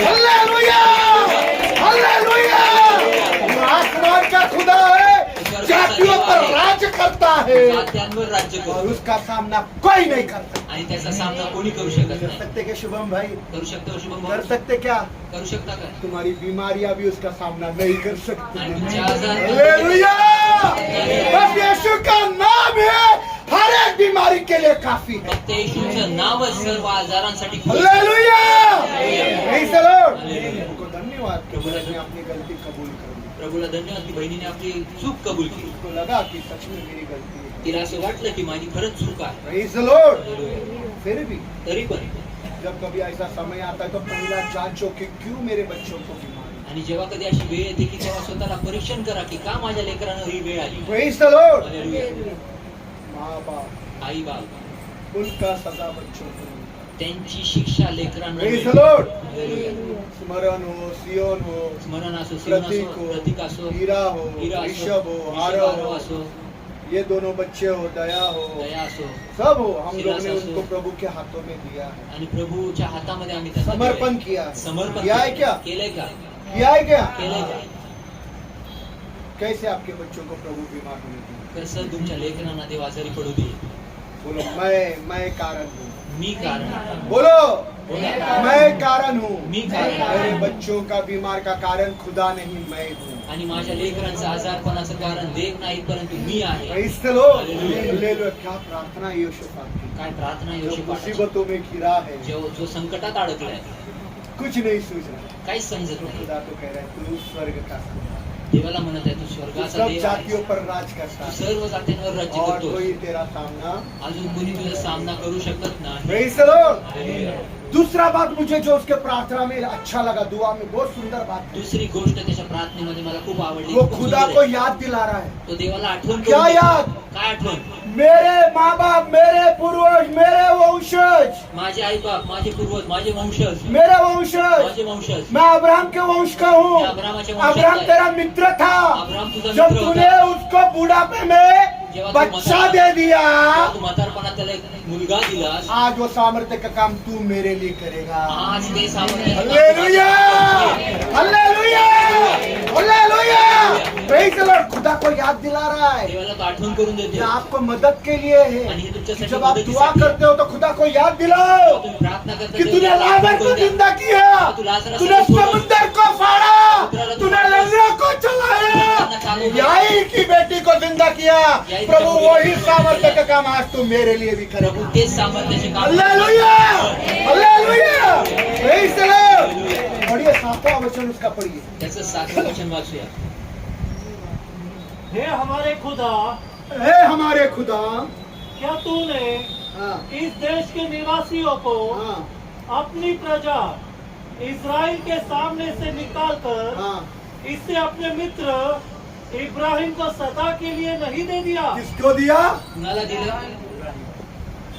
हालेलुया, हालेलुया। वो आसमान का खुदा है, जातियों पर राज करता है जात्यांवर राज्य और करतो उसका सामना कोई नहीं करता। आणि त्याचा सामना कोणी करू शकत कर नाही. सकते क्या शुभम भाई? करू शकतो शुभम कर भाऊ? सकते क्या? करू शकता काय? तुम्हारी बीमारियां भी उसका सामना नहीं कर सकती। आणि तुमच्या आजार हालेलुया, बस यीशु का नाम है हर एक बीमारी के लिए काफी है। फक्त येशूचं नावच सर्व आजारांसाठी पुरेसं. Hallelujah, praise the Lord. Hallelujah. उनको धन्यवाद कि उसने अपनी गलती कबूल कर ली। प्रभूला धन्यवाद की बहिणीने आपली चूक कबूल केली. उसको लगा कि सच में मेरी गलती है। तिला असं वाटलं की माझी खरंच चूक आहे. Praise the Lord. हालेलुया. फिर भी तरी पण जब कभी ऐसा समय आता है तो पहला जांचो कि क्यों मेरे बच्चों को बीमारी। आणि जेव्हा कधी अशी वेळ येते की तेव्हा स्वतःला परीक्षण करा की का माझ्या लेकरांना ही वेळ आली. Praise the Lord. हालेलुया. माँ बाप आई बाप उनका सजा बच्चों को, त्यांची शिक्षा लेकरांना प्रेज द मिळते. लॉर्ड। हालेलुया. स्मरण हो, सियोन हो, स्मरण असो, सियोन प्रतीक असो, हो, प्रतीक असो, हीरा हो, हीरा असो, ऋषभ हो, ऋषभ आरव आरव हो, असो, ये दोनों बच्चे हो, दया हो, दया असो, सब हो, हम लोग ने सिलास उनको असो. प्रभु के हाथों में दिया है, आणि प्रभूच्या हातामध्ये आम्ही त्यांना समर्पण दिलंय. किया है। समर्पण किया है क्या? केलंय का? किया है क्या? केलंय का? कैसे आपके बच्चों को प्रभु बीमार होने दिया? कसं तुमच्या लेकरांना देव आजारी पडू दे. बोलो मैं कारण हूँ। मी कारण आहे. बोलो बोला. मैं कारण हूँ। मी कारण आहे. मेरे बच्चों का बीमार का कारण खुदा नहीं मैं हूँ। आणि माझ्या लेकरांचं आजारपणाचं कारण देव नाही परंतु मी आहे. Praise the Lord. Hallelujah. Hallelujah. क्या प्रार्थना है यहोशूफात की, काय प्रार्थना जो योशिपाठाची. मुसीबतों में घिरा है, जो संकटात अडकलाय, कुछ नहीं सूझ रहा, काहीच समजत नाही. खुदा तो कह रहा है तू स्वर्ग का संतान, देवाला म्हणत आहे तू तू स्वर्गाचा सब देव जातियों आहेस. पर राज करता तू है सर्व जातींवर राज्य और करतो. कोई तेरा सामना। अजून कोणी तुझा सामना करू शकत नाही. Praise the Lord. हालेलुया. दूसरा बात मुझे जो उसके प्रार्थना में अच्छा लगा, दुआ में बहुत सुंदर बात है, दुसरी गोष्ट त्याच्या प्रार्थनेमध्ये मला खूप आवडली. वो खूप खुदा सुंदर को आहे. याद दिला रहा है। तो देवाला आठवण क्या करून देतो. याद? काय आठवण? मेरे माँ बाप, मेरे पूर्वज, मेरे वंशज, माझे आई बाप, माझे पूर्वज, माझे वंशज, मेरे वंशज, माझे वंशज. मैं अब्राहम के वंश का हूँ। मैं अब्राहमाचे वंशज अब्राहम आहे. तेरा मित्र था, अब्राहम तुझा जब मित्र तूने होता. उसको बुढ़ापे में जेव्हा तू बच्चा म्हातारपणात- दे दिया, जेव्हा तू म्हातारपणात त्याला एक मुलगा दिलास, आज वो सामर्थ्य का काम तू मेरे लिए करेगा। आज ते सामर्थ्य hallelujah, hallelujah, hallelujah. Praise the Lord. खुदा को याद दिला रहा है, देवाला तो आठवण करून ये देतो. आपको मदद के लिए है। आणि हे तुमच्यासाठी जब आप दुआ मदतीसाठी. करते हो तो खुदा को याद दिलाओ तुम्ही प्रार्थना करता कि तेव्हा तूने देवाला लाजर आठवण को करून द्या. जिंदा किया, तू लाजरस तूने को सोडून- समुद्र को फाड़ा, तूने लंगड़ों को चलाया, याई की बेटी को जिंदा किया। प्रभु वही सामर्थ्य का काम आज तू मेरे लिए भी प्रभू करेगा। तेच सामर्थ्याचे काम hallelujah, hallelujah. Praise the Lord. पढ़िए 7वां वचन उसका पढ़िए। त्याचं 7वें वचन वाचूया. हे हमारे खुदा, हे हमारे खुदा, क्या तूने हाँ, इस देश के निवासियों को हाँ, अपनी प्रजा इज़राइल के सामने से निकालकर हाँ, इससे अपने मित्र इब्राहिम को सदा के लिए नहीं दे दिया। किसको दिया? कुणाला दिलं?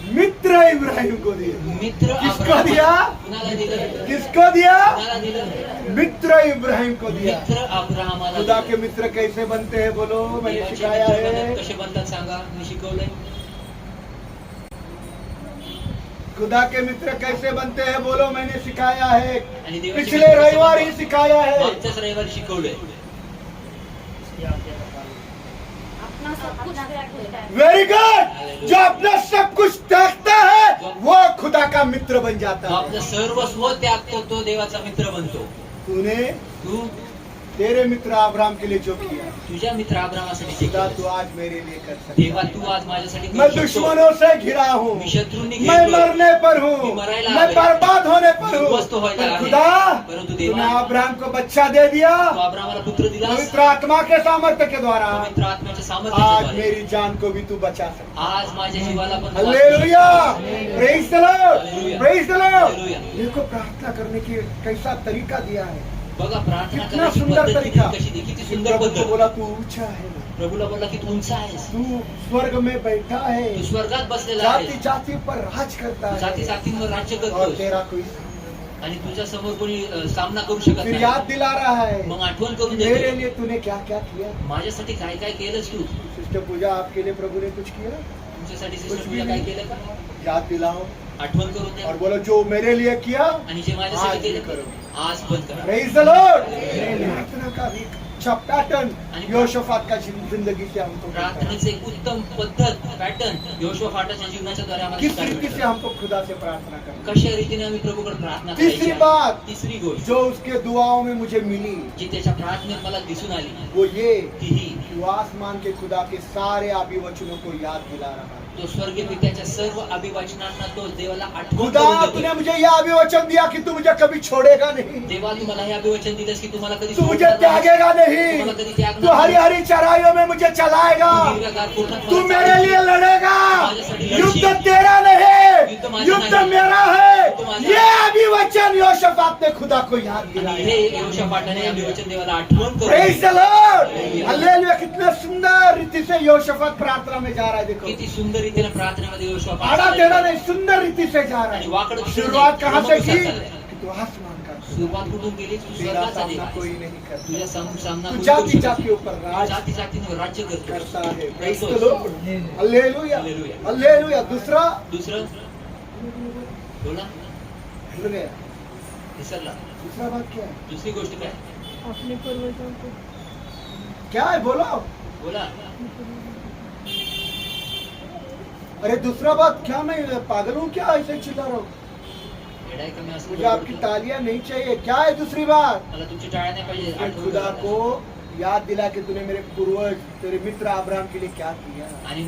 मित्र इब्राहिम को दिया। मित्र किसको अब्राहम- दिया? कुणाला दिलं? किसको दिया? कुणाला दिलं? मित्र इब्राहिम को दिया। मित्र अब्राहमाला खुदा दिलं. के मित्र कैसे बनते हैं बोलो, मैंने देवाचे सिखाया मित्र है। बनत कसे बनतात सांगा, मी शिकवलंय. खुदा के मित्र कैसे बनते हैं बोलो, मैंने सिखाया है। आणि देवाचे पिछले मित्र कसे रविवार ही बनतात? सिखाया है। मागच्याच रविवारी शिकवलंय. अपना सब कुछ त्याग देता है। Very good. जो अपना सब कुछ त्यागता है वो खुदा का मित्र बन तो जाता है। आपलं सर्वस्व त्यागतो तो देवाचा मित्र बनतो. तूने तू तेरे मित्र अब्राहम के लिए जो किया, तुझ्या मित्र अब्राहमासाठी जे खुदा केलं, तू आज मेरे लिए कर सकता देवा है। तू आज माझ्यासाठी मैं करू शकतो. दुश्मनों से घिरा हूँ, मी शत्रूंनी मैं घेरलोय. मरने पर हूँ, मी मरायला मैं आलोय. बर्बाद होने पर हूँ, उद्ध्वस्त व्हायला पर आहे. खुदा परंतु तूने देवा अब्राहम को बच्चा दे दिया तो अब्राहमाला पुत्र दिलास. पवित्र आत्मा के सामर्थ्य के द्वारा। पवित्र आत्म्याच्या आज सामर्थ्याद्वारे मेरी जान को भी तू बचा सकता है। आज माझ्या जीवाला पण तू हालेलुया, वाचवू शकतो. Praise the Lord, hallelujah. Praise the Lord. Hallelujah. देखो प्रार्थना करने की कैसा तरीका दिया है, बघा प्रार्थना कितना करायची सुंदर पद्धत तरीका। कशी दी, किती सुंदर प्रभु को पद्धत. बोला तू ऊंचा है, प्रभूला बोलला की तू उंच आहेस, तू स्वर्ग में बैठा है, तू स्वर्गात बसलेला जाति आहेस, जाति पर राज करता तू जाती है जातींवर राज्य और करतोस तेरा कोई आणि तुझ्या समोर कोणी सामना करू शकत फिर नाही. याद दिला रहा है मग आठवण करून मेरे देतो, लिए तूने क्या क्या किया। माझ्यासाठी काय काय केलंस तू. सिस्टर पूजा आपके लिए प्रभु ने कुछ किया, तुमच्यासाठी कुछ सिस्टर भी तुझ्या काय नहीं। केलं का, याद दिलाओ आठवण करून दे. और बोलो जो मेरे लिए किया आणि जे माझ्यासाठी आज भी केलं करो। आज बंद करा. Praise the Lord. प्रार्थना का भी अच्छा पैटर्न आणि योशोफात का जिंदगी से हमको मिलता है। प्रार्थनेचे एक उत्तम पद्धत पॅटर्न योशोफाटाच्या जीवनाच्या द्वारे आम्हाला किस शिकायला रीति से मिळतं. हमको खुदा से प्रार्थना करना। कशा रीतीने आम्ही प्रभूकडे प्रार्थना तीसरी करायची आहे. बात तिसरी गोष्ट जो उसके दुआओं में मुझे मिली जी त्याच्या प्रार्थनेत मला दिसून आली वो ये ती ही कि वो आसमान के खुदा के सारे अभिवचनों को याद दिला रहा है। तो स्वर्गीय पित्याच्या सर्व अभिवचनांना तो देवाला आठवण खुदा करून तूने देतो. मुझे यह अभिवचन दिया कि तू मुझे कभी छोड़ेगा नहीं, देवा तू मला हे अभिवचन दिलंस की तुम्हाला कधी तू मुझे सोडणार नाही. त्यागेगा तुम्हाला नहीं, कधी त्याग तू हरी हरी चराइयों में मुझे चलाएगा, तू हिरव्यागार कोठात तू मला मेरे चालवशील. लिए लड़ेगा। माझ्यासाठी युद्ध लढशील. तेरा नहीं, युद्ध माझं युद्ध नाही. मेरा है। युद्ध माझं ये आहे. अभिवचन योशफात ने खुदा को याद आणि दिलाया। हे योशोफाटाने अभिवचन देवाला आठवण प्रेज द करून लॉर्ड, हालेलुया. हालेलुया। कितने सुंदर रीति से योशफात प्रार्थना में जा रहा है, देखो किती सुंदर रीतीने प्रार्थनेमध्ये योशोफाट आड़ा चाललेला टेढ़ा आहे. नहीं, सुंदर रीति से जा रहा आणि है। वाकडं तिकडं शुरुआत नाही, कहाँ से की क्रमनुसार चाललंय. कि तू आसमान का खुदा, सुरुवात कुठून केली तू तेरा स्वर्गाचा देव सामना आहेस. कोई नहीं करता, तुझ्या सामना तू कोणी जाति करू शकत जाति नाही. ऊपर तू राज जाती जातींवर राज्य करता करतो. है। प्रेज द करतोस. Lord, hallelujah, hallelujah. हालेलुया। दूसरा दुसरं बोला भूल गया, विसरला. दूसरा बात क्या है, दुसरी गोष्ट काय अपने पूर्वजों को क्या है बोलो। बोला. अरे दूसरा बात क्या, मैं पागल हूँ क्या ऐसे चिल्ला रहा हूँ। येडा आहे का मी असं मुझे आपकी बोलतो? तालियां नहीं चाहिए। क्या है दूसरी बात, मला तुमची टाळ्या नाही पाहिजे. उसने आठवण खुदा करा. को याद दिला कि तूने मेरे पूर्वज तेरे मित्र अब्राहम के लिए क्या किया। आणि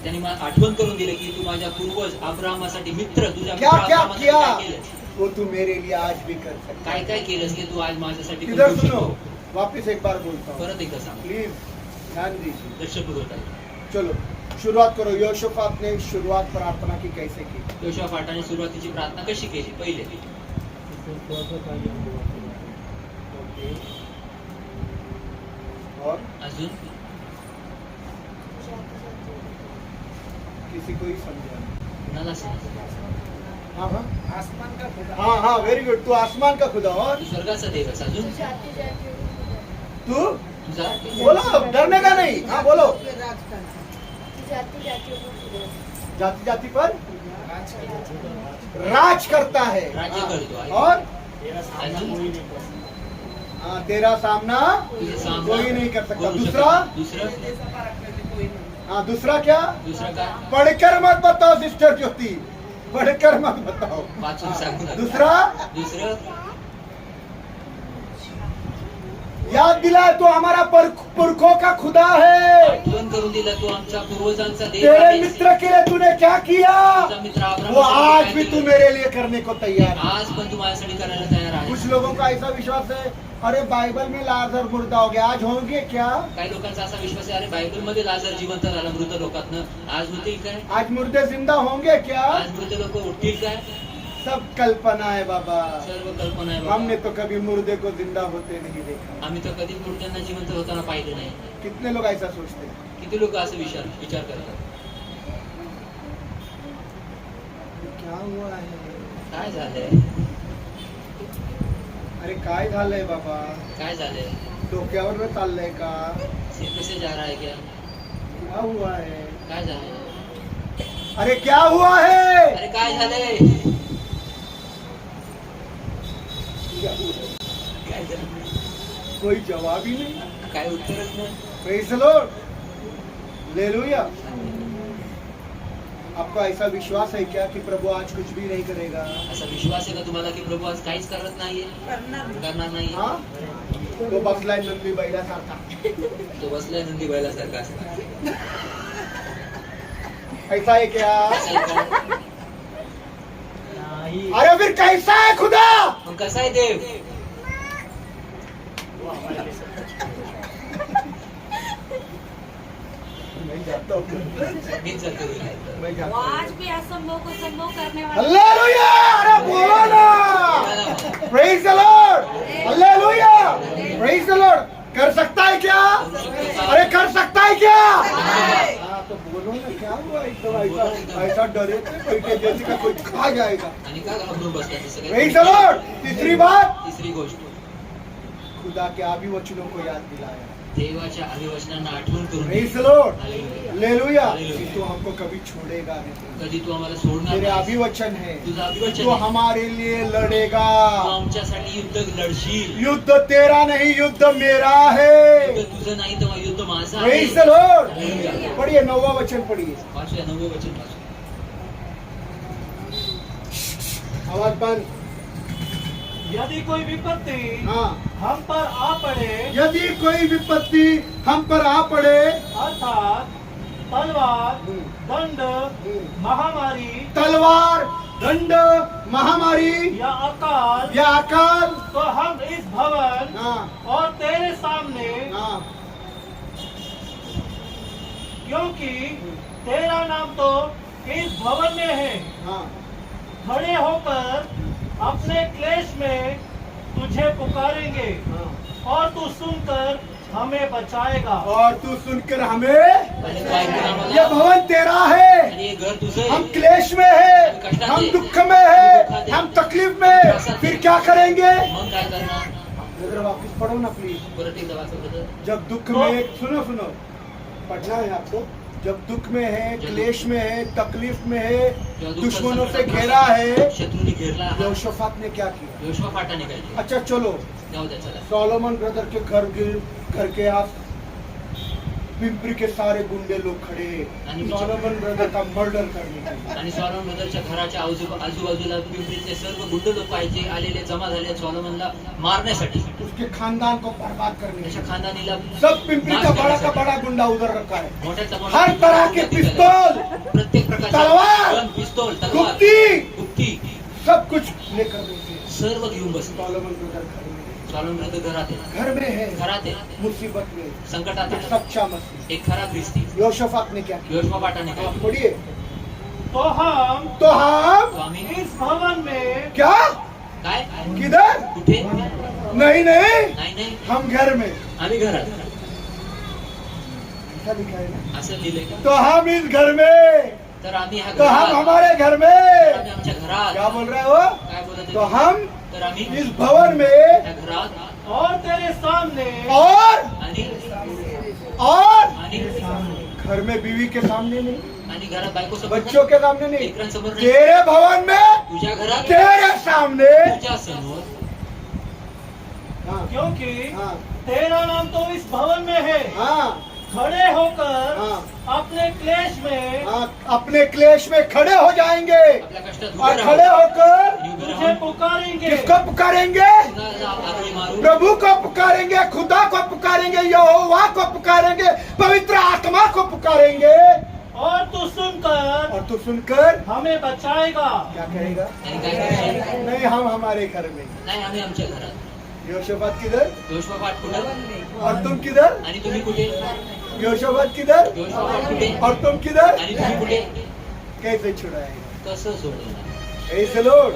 त्यांनी मला आठवण करून दिलं की तू माझ्या पूर्वज अब्राहमासाठी मित्र तुझ्या क्या मित्र क्या अब्राहमासाठी किया काय केलंस? वो तू मेरे लिए आज भी कर सकता काय काय केलंस की तू आज माझ्यासाठी है। करू इधर सुनो, शकतो? वापस एक बार बोलता हूँ, परत एकदा सांग. प्लीज ध्यान दीजिए। लक्षपूर्वक आहे. चलो शुरुआत करो। योशोफात ने शुरुआत प्रार्थना की कैसे की। योशोफाटाने सुरुवातीची प्रार्थना कशी केली? पहिले और अजून किसी को ही समझा। कुणाला सांग. हाँ हाँ आसमान का खुदा, हाँ हाँ वेरी गुड। तू आसमान का खुदा और तू स्वर्गाचा देव आहेस. अजून जाति जातियों को खुदा, तू तुझा बोलो, डरने का नहीं। हाँ बोलो। जाति जातियों को खुदा, जाति जाति पर राज करता है। राज्य करतो आहे. और अजून हाँ, तेरा सामना तुझे सामना कोई नहीं कर सकता। करू दूसरा, शकत. दुसरं हाँ दूसरा क्या, दुसरं काय पढ़कर मत बताओ सिस्टर ज्योति, पढ़कर मत बताओ। वाचून सांगू नका. दूसरा दुसरं याद दिला तो हमारा पुरखों का खुदा है। आठवण करून दिला तू आमच्या पूर्वजांचा देव तेरे आहेस. मित्र के लिए तूने क्या किया, तुझा मित्र अब्राहम वो आज भी तू मेरे लिए करने को तैयार है। आज पण तू माझ्यासाठी करायला तयार आहे. कुछ लोगों का ऐसा विश्वास है, अरे बाइबल में लाजर मुर्दा हो गया, आज होंगे क्या। काही लोकांचा असा विश्वास आहे, अरे बायबल मध्ये लाजर जिवंत झाला मृत लोकातनं, आज होतील काय? आज मुर्दे जिंदा होंगे क्या। आज मृत लोक उठतील काय? सब कल्पना है बाबा, सर्व कल्पना आहे बाबा. हमने तो कभी मुर्दे को जिंदा होते नहीं देखा। आम्ही तर कधीच मृत्यांना जिवंत होताना पाहिलं नाही. कितने लोग ऐसा सोचते हैं। किती लोक असं विचार करतात. क्या हुआ है? काय झालंय? अरे काय झालंय बाबा? काय झालंय? डोक्यावर चाललंय का? सिर पे से जा रहा है क्या? क्या हुआ है? काय झालंय? अरे क्या हुआ है? अरे काय झालंय? क्या हुआ है? काय झालंय? कोई जवाब ही नहीं। काय उत्तरच नाही. Praise the Lord, hallelujah. आपका ऐसा विश्वास है क्या कि प्रभु आज कुछ भी नहीं करेगा? असा विश्वास आहे का तुम्हाला की प्रभू आज काहीच करत नाहीये? करणार नाहीये. हाँ? तो बसलाय नंदी बैलासारखा। तो बसलाय नंदी बैलासारखा असता. ऐसा है क्या? असं आहे का? अरे फिर कैसा है खुदा? मग कसा आहे देव? मैं जाता हूँ। मीच जातो घरी. मैं जाता वो हूँ। आज भी असंभव को संभव करने वाला हालेलुया! अरे बोलो ना। Praise the Lord, hallelujah. Praise the Lord. कर सकता है क्या? अरे कर सकता है क्या? हाँ तो बोलो ना, क्या हुआ? एकदम ऐसा ऐसा डरे थे बैठे जैसे का कोई खा जाएगा। आणि का घाबरून बसला तसं काय? Praise the Lord. तीसरी बात, तिसरी गोष्ट, खुदा के अभिवचनों को याद दिलाया। देवाच्या अभिवचनांना आठवण करून praise the Lord, hallelujah. Hallelujah. Hallelujah. कि तू हमको कभी छोड़ेगा नहीं। कधी तू आम्हाला सोडणार तेरे नाही. अभिवचन है, तुझं अभिवचन तू आहे. हमारे लिए लड़ेगा। तू आमच्यासाठी युद्ध लढशील. युद्ध तेरा नहीं, युद्ध मेरा है। युद्ध तुझं नाही तर युद्ध माझं आहे. Praise the Lord. हालेलुया. पढ़िए 9वां वचन पढ़िए। वाचूया 9वे वचन वाचूया. आवाज बंद। यदि कोई विपत्ति हाँ, हम पर आ पड़े, यदि कोई विपत्ति हम पर आ पड़े, अर्थात तलवार, दंड, महामारी तलवार, दंड, महामारी या अकाल, या अकाल, तो हम इस भवन हाँ, और तेरे सामने, हाँ, क्योंकि तेरा नाम तो इस भवन में है, हाँ, खड़े होकर अपने क्लेश में तुझे पुकारेंगे हाँ। और तू सुनकर हमें बचाएगा। और तू सुनकर हमें, आणि तू ऐकून यह आम्हाला, भवन तेरा है। आणि हे घर तुझं हम आहे. क्लेश में है, हम दुख में है, हम तकलीफ में, फिर क्या करेंगे? मग काय करणार? जरा वापस पढ़ो ना प्लीज। परत एकदा वाचव बरं. जब दुख में, सुनो सुनो, पढ़ना है आपको। जब दुख में है, क्लेश में है, तकलीफ में है, जेव्हा दुःख दुश्मनों से संकटात घेरा है, शत्रूने घेरला आहे. यहोशाफात ने क्या किया? योशवापाटाने काय केलं? अच्छा चलो, जाऊ द्या चला. सोलोमन ब्रदर के घर के आस पिंपरी के सारे गुंडे लोग खड़े आणि सोलोमन ब्रदर का मर्डर करने के लिए। आणि सॉलोमन ब्रदरच्या घराच्या आजूबाजूला पिंपरीतले सर्व गुंड लोक पाहिजे आलेले जमा झाले सॉलोमनला मारण्यासाठी. उसके खानदान को बर्बाद करने के त्याच्या लिए। खानदानीला सब पिंपरी का बड़ा गुंडा उधर रखा है। मोठ्यातला मोठा हर तरह के पिस्तौल, प्रत्येक प्रकारचे तलवार, गन, पिस्तौल, तलवार, गुप्ती, गुप्ती सब कुछ लेकर बैठे। सर्व घेऊन बसले. सोलोमन ब्रदर घर में, सॉलोमन ब्रदर घरात आहे. घर में है, घरात आहे, मुसीबत में संकटात एक आहे. सच्चा मसीह। एक खरा ख्रिस्ती यहोशाफात ने क्या किया? योशवापाटाने काय आप केलं? पढ़िए। तो हम तो हम तो आम्ही इस भवन में क्या? काय किधर? कुठे? नहीं नहीं, नाही नाही, हम घर में। आम्ही घरात. ऐसा लिखा है ना? असं लिहिलंय का? तो हम इस घर में, तर आम्ही ह्या तो हम घरात, हमारे घर आम्ही में, आमच्या घरात. क्या बोल रहे हो? काय बोलत तो आहे? हम तर आम्ही इस भवन में त्या घरात और तेरे सामने और आणि घर में बीवी के सामने नहीं, आणि घरात बायको समोर बच्चों के सामने नहीं, लेकरांसमोर नाही. तेरे भवन में, तुझ्या घरात तेरे सामने। तुझ्या समोर. हाँ, क्योंकि हाँ, तेरा नाम तो इस भवन में है, हाँ, खड़े होकर हाँ। अपने क्लेश में हाँ, अपने क्लेश में खड़े हो जाएंगे आपल्या कष्टात और उभे खड़े राहून होकर आणि उभे तुझे राहून पुकारेंगे। किसको पुकारेंगे? कुणाला आरोळी मारू, प्रभु को पुकारेंगे, खुदा को पुकारेंगे, यहोवा को पुकारेंगे, पवित्र आत्मा को पुकारेंगे। और तू सुनकर और तू सुनकर हमें बचाएगा। क्या करेगा? आणि काय करशील? नहीं, हम हमारे घर में। नाही आम्ही आमच्या घरात. यहोशाफात किधर? योशवापाट कुठं और तुम किधर? आणि तुम्ही कुठे? यहोशाफात किधर? योशवापाट कुठे और तुम किधर? आणि तुम्ही कुठे? कैसे छुड़ाएगा? कसं सोडवणार? Praise the Lord.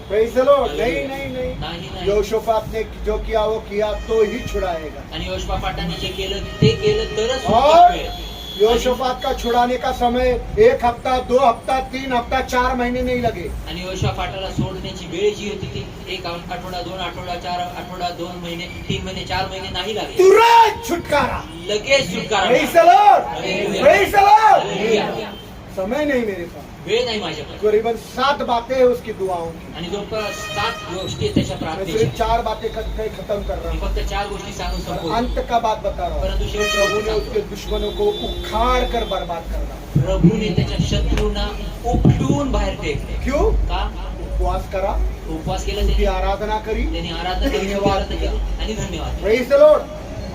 Praise the Lord. नहीं नहीं नहीं, नाही नाही. यहोशाफात ने जो किया वो किया, तो ही छुड़ाएगा। आणि योशवापाटाने जे केलं ते केलं तरच और सुटका मिळेल. योशोफात का छुड़ाने का समय 1 हफ्ता, 2 हफ्ता, 3 हफ्ता, 4 महीने नहीं लगे. आणि योशाफाटाला सोडण्याची वेळ जी होती ती 1 आठवडा, 2 आठवडा, 4 आठवडा, 2 महिने, 3 महिने, 4 महिने नाही लागले. तुरंत छुटकारा. लगेच सुटकारा Praise the Lord. Hallelujah. Praise the Lord. Hallelujah. समय नहीं मेरे पास. वेळ नाही माझ्याकडे करीबन 7 बातें हैं उसकी दुआओं की. आणि जवळपास 7 गोष्टी आहेत त्याच्या मैं प्रार्थनेच्या. सिर्फ 4 बातें करके खत्म कर रहा मी हूँ. फक्त 4 गोष्टी सांगून और संपवतो. अंत का बात बता रहा हूँ. परंतु शेवटची प्रभु गोष्ट ने उसके सांगतो. दुश्मनों को उखाड़ कर बर्बाद करना. प्रभूने त्याच्या शत्रूंना उपटून बाहेर फेकले. क्यों? का? उपवास करा, उपवास केला उसकी त्यांनी, आराधना करी, त्यांनी आराधना केली, धन्यवाद आराधना दिया. केली आणि धन्यवाद. Praise the Lord.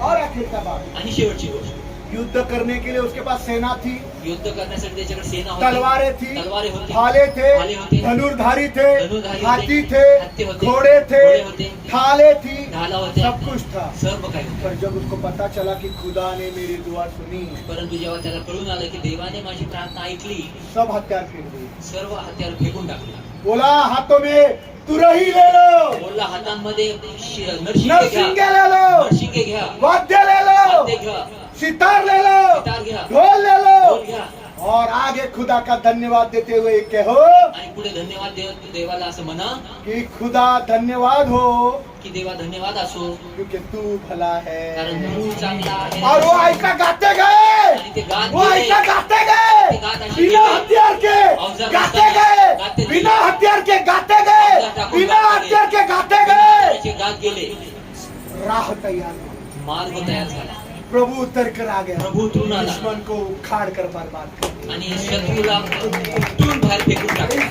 और आखिर का बात, आणि शेवटची गोष्ट, युद्ध करने के लिए उसके पास सेना थी, युद्ध करण्यासाठी त्याच्याकडे सेना होती, तलवारें थी, तलवारें होती, भाले थे, भाले होते, धनुर्धारी थे, धनुर्धारी हाथी होते, थे, हत्ती होते, घोड़े थे, घोड़े होते, ढाले थी, ढाला होते, सब कुछ था. सर्व काही होते. पर जब उसको पता चला कि खुदा ने मेरी दुआ सुनी, परंतु जेव्हा त्याला कळून आलं की देवाने माझी प्रार्थना ऐकली, सब हथियार फेंक दिए. सर्व हत्यार फेकून टाकला. बोला हाथों में तुरही ले लो, बोलला हातांमध्ये नरशिंगे नरसिंगे घ्या, ले लो, नरशिंगे घ्या, वाद्य ले लो, वाद्य घ्या, सितार ले लो, सितार घ्या, ढोल ले ढोल लो, घ्या. और आगे खुदा का धन्यवाद देते हुए कहो आणि पुढे धन्यवाद देवाला असं म्हणा कि खुदा धन्यवाद हो, की देवा धन्यवाद असो, क्योंकि तू भला कारण है. तू चांगला आहे. और वो ऐसा गाते गए, आणि ते गात वो गेले. ऐसा गाते ते गए, गात असे बिना गेले. हथियार के अवजार गाते नसताना गाते गए, गेले. बिना हथियार के गाते गए, अवजार टाकून बिना गाते हथियार के गाते गए. त्याचे गात गेले. राह तैयार हुई. मार्ग तयार झाला. प्रभु उतर कर आ गया, प्रभु उतरून आला. दुश्मन को उखाड़ कर बर्बाद कर दिया. आणि शत्रूला उपटून बाहेर फेकून टाकलं.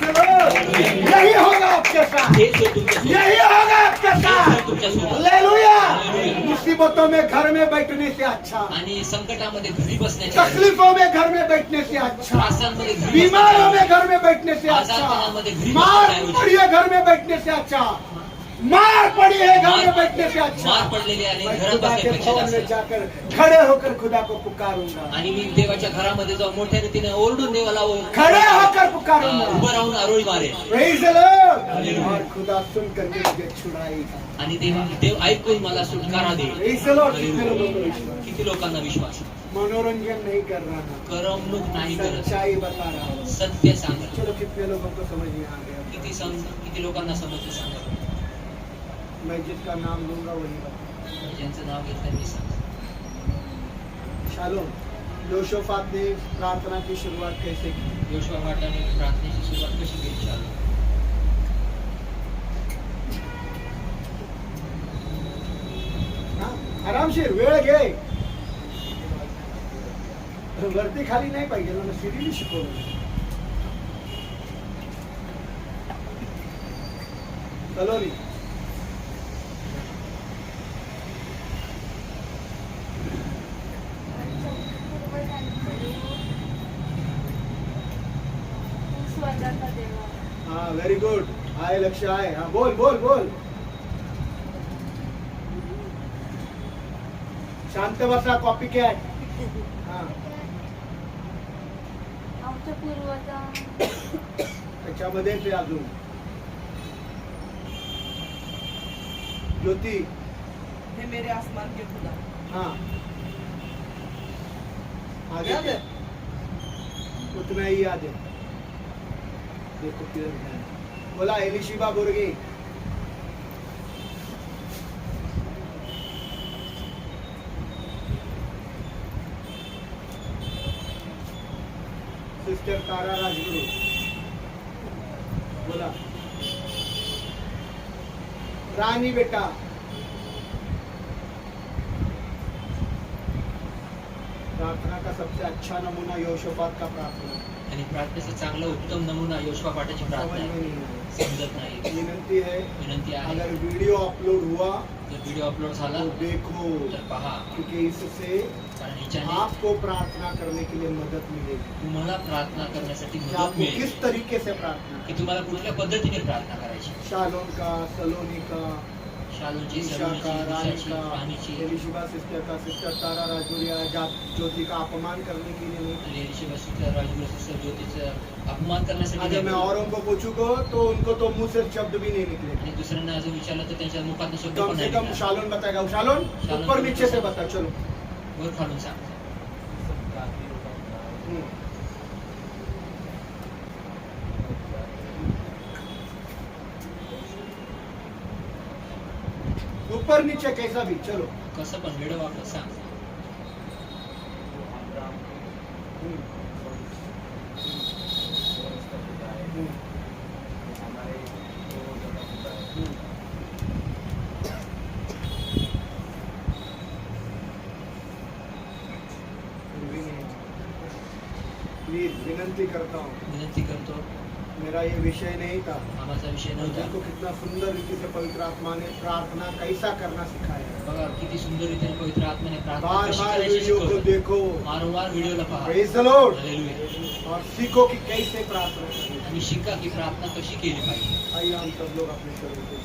यही होगा आपके साथ, हेच होतं तुमच्यासोबत. यही होगा आपके हेच साथ. होतं तुमच्यासोबत. हालेलुया. हालेलुया. मुसीबतों में घर में बैठने से अच्छा, आणि संकटामध्ये घरी बसण्याच्या तकलीफों में घर में बैठने से अच्छा, त्रासांमध्ये घरी बीमारों में बसण्याच्या घर में बैठने से अच्छा, आजारपणामध्ये घरी मार बसण्याऐवजी, पड़ी है घर में बैठने से अच्छा, मार पड़ी है घर में बैठने से अच्छा. मार पडलेली आणि मैं घरात खुदा के बसण्यापेक्षा भवन में जास्त. जाकर खड़े होकर खुदा को पुकारूंगा, आणि मी देवाच्या घरामध्ये जाऊन मोठ्या रीतीने ओरडून देवाला खड़े होकर पुकारूंगा. उभं राहून आरोळी मारेल. Praise the Lord. Hallelujah. और खुदा सुन करके मुझे छुड़ाएगा. आणि देव ऐकून मला सुटकारा देईल. Praise the Lord. कितने लोगों को विश्वास? किती लोकांना विश्वास? मनोरंजन नहीं कर रहा था, करमणूक नाही करत, सच्चाई बता रहा हूँ. सत्य सांगत. चलो कितने लोगों को समझ में आ गया? किती लोकांना समजते सांगत. मैं जिसका नाम लूंगा वही बता. ज्यांचं नाव घेतलं मी सांग. शालोम. योशोफात ने प्रार्थना की शुरुआत कैसे की? योशुआने प्रार्थनेची सुरुवात कशी केली? चालू. हाँ, आरामशीर वेळ घे. वरती खाली नाही पाहिजे ना, सिरियली शिकवलं. सलोनी. स्वर्गाचा देवा, हाँ वेरी गुड. आए लक्ष्य आए. हाँ बोल बोल बोल. शांत बसा. Copy cat. हाँ आमच्या पूर्वजा त्याच्यामध्येच आहे अजून. ज्योती. हे मेरे आसमान के खुदा, हाँ आगे याद है? उतना ही याद है. देखो किधर है. बोला एलिशिबा बोरगे. सिस्टर तारा राजगुरु. बोला रानी बेटा. प्रार्थना का सबसे अच्छा नमूना योशोफात का प्रार्थना. आणि प्रार्थनेचा चांगला उत्तम नमुना योशुआपाटाची समझ प्रार्थना में आहे. नहीं आया. समजत नाही. विनंती है, विनंती आहे, अगर वीडियो अपलोड हुआ जर व्हिडिओ अपलोड झाला तो देखो, तर पहा, क्योंकि इससे कारण हिच्याने आपको प्रार्थना करने के लिए मदद मिलेगी. तुम्हाला प्रार्थना करण्यासाठी कि मदत आपको मिळेल किस तरीके से प्रार्थना की तुम्हाला कुठल्या पद्धतीने प्रार्थना करायची. शालोम का, सलोनी का, शालूची, ईशा का, सलोनीची, रानी ईशाची, का, राणीची, एलिशिबा सिस्टर का, सिस्टर तारा राजगुरिया, ज्योति का अपमान करने के लिए नहीं. एलिशिबा सिस्टर, राजगुरु सिस्टर, ज्योतीचं अपमान करण्यासाठी अगर मैं नाही. औरों को पूछूंगा तो उनको तो मुंह से शब्द भी नहीं निकलेगा. आणि दुसऱ्यांना अजून विचारलं तर त्यांच्या मुखात शब्द कम पण से नाही कम निघणार. शालोन बताएगा. शालोन शालोन ऊपर को नीचे से बता. चलो वर खालून सांग. ऊपर नीचे कैसा भी चलो कसं पण वेळ वापस सांग. प्लीज विनंती करता हूँ, विनंती करतो. मेरा ये विषय नहीं था. कामाचा विषय नव्हता. तुमको कितना सुंदर रीति से पवित्र आत्मा ने प्रार्थना कैसा करना सिखाया है. बघा किती सुंदर रीतीने पवित्र आत्म्याने प्रार्थना बार कशी बार करायची वीडियो को शिकवलं. देखो, वारंवार व्हिडिओला पहा. Praise the Lord, hallelujah. और सीखो कि कैसे प्रार्थना करनी है. आणि शिका की प्रार्थना कशी केली पाहिजे. आइए हम सब लोग अपने शरीर को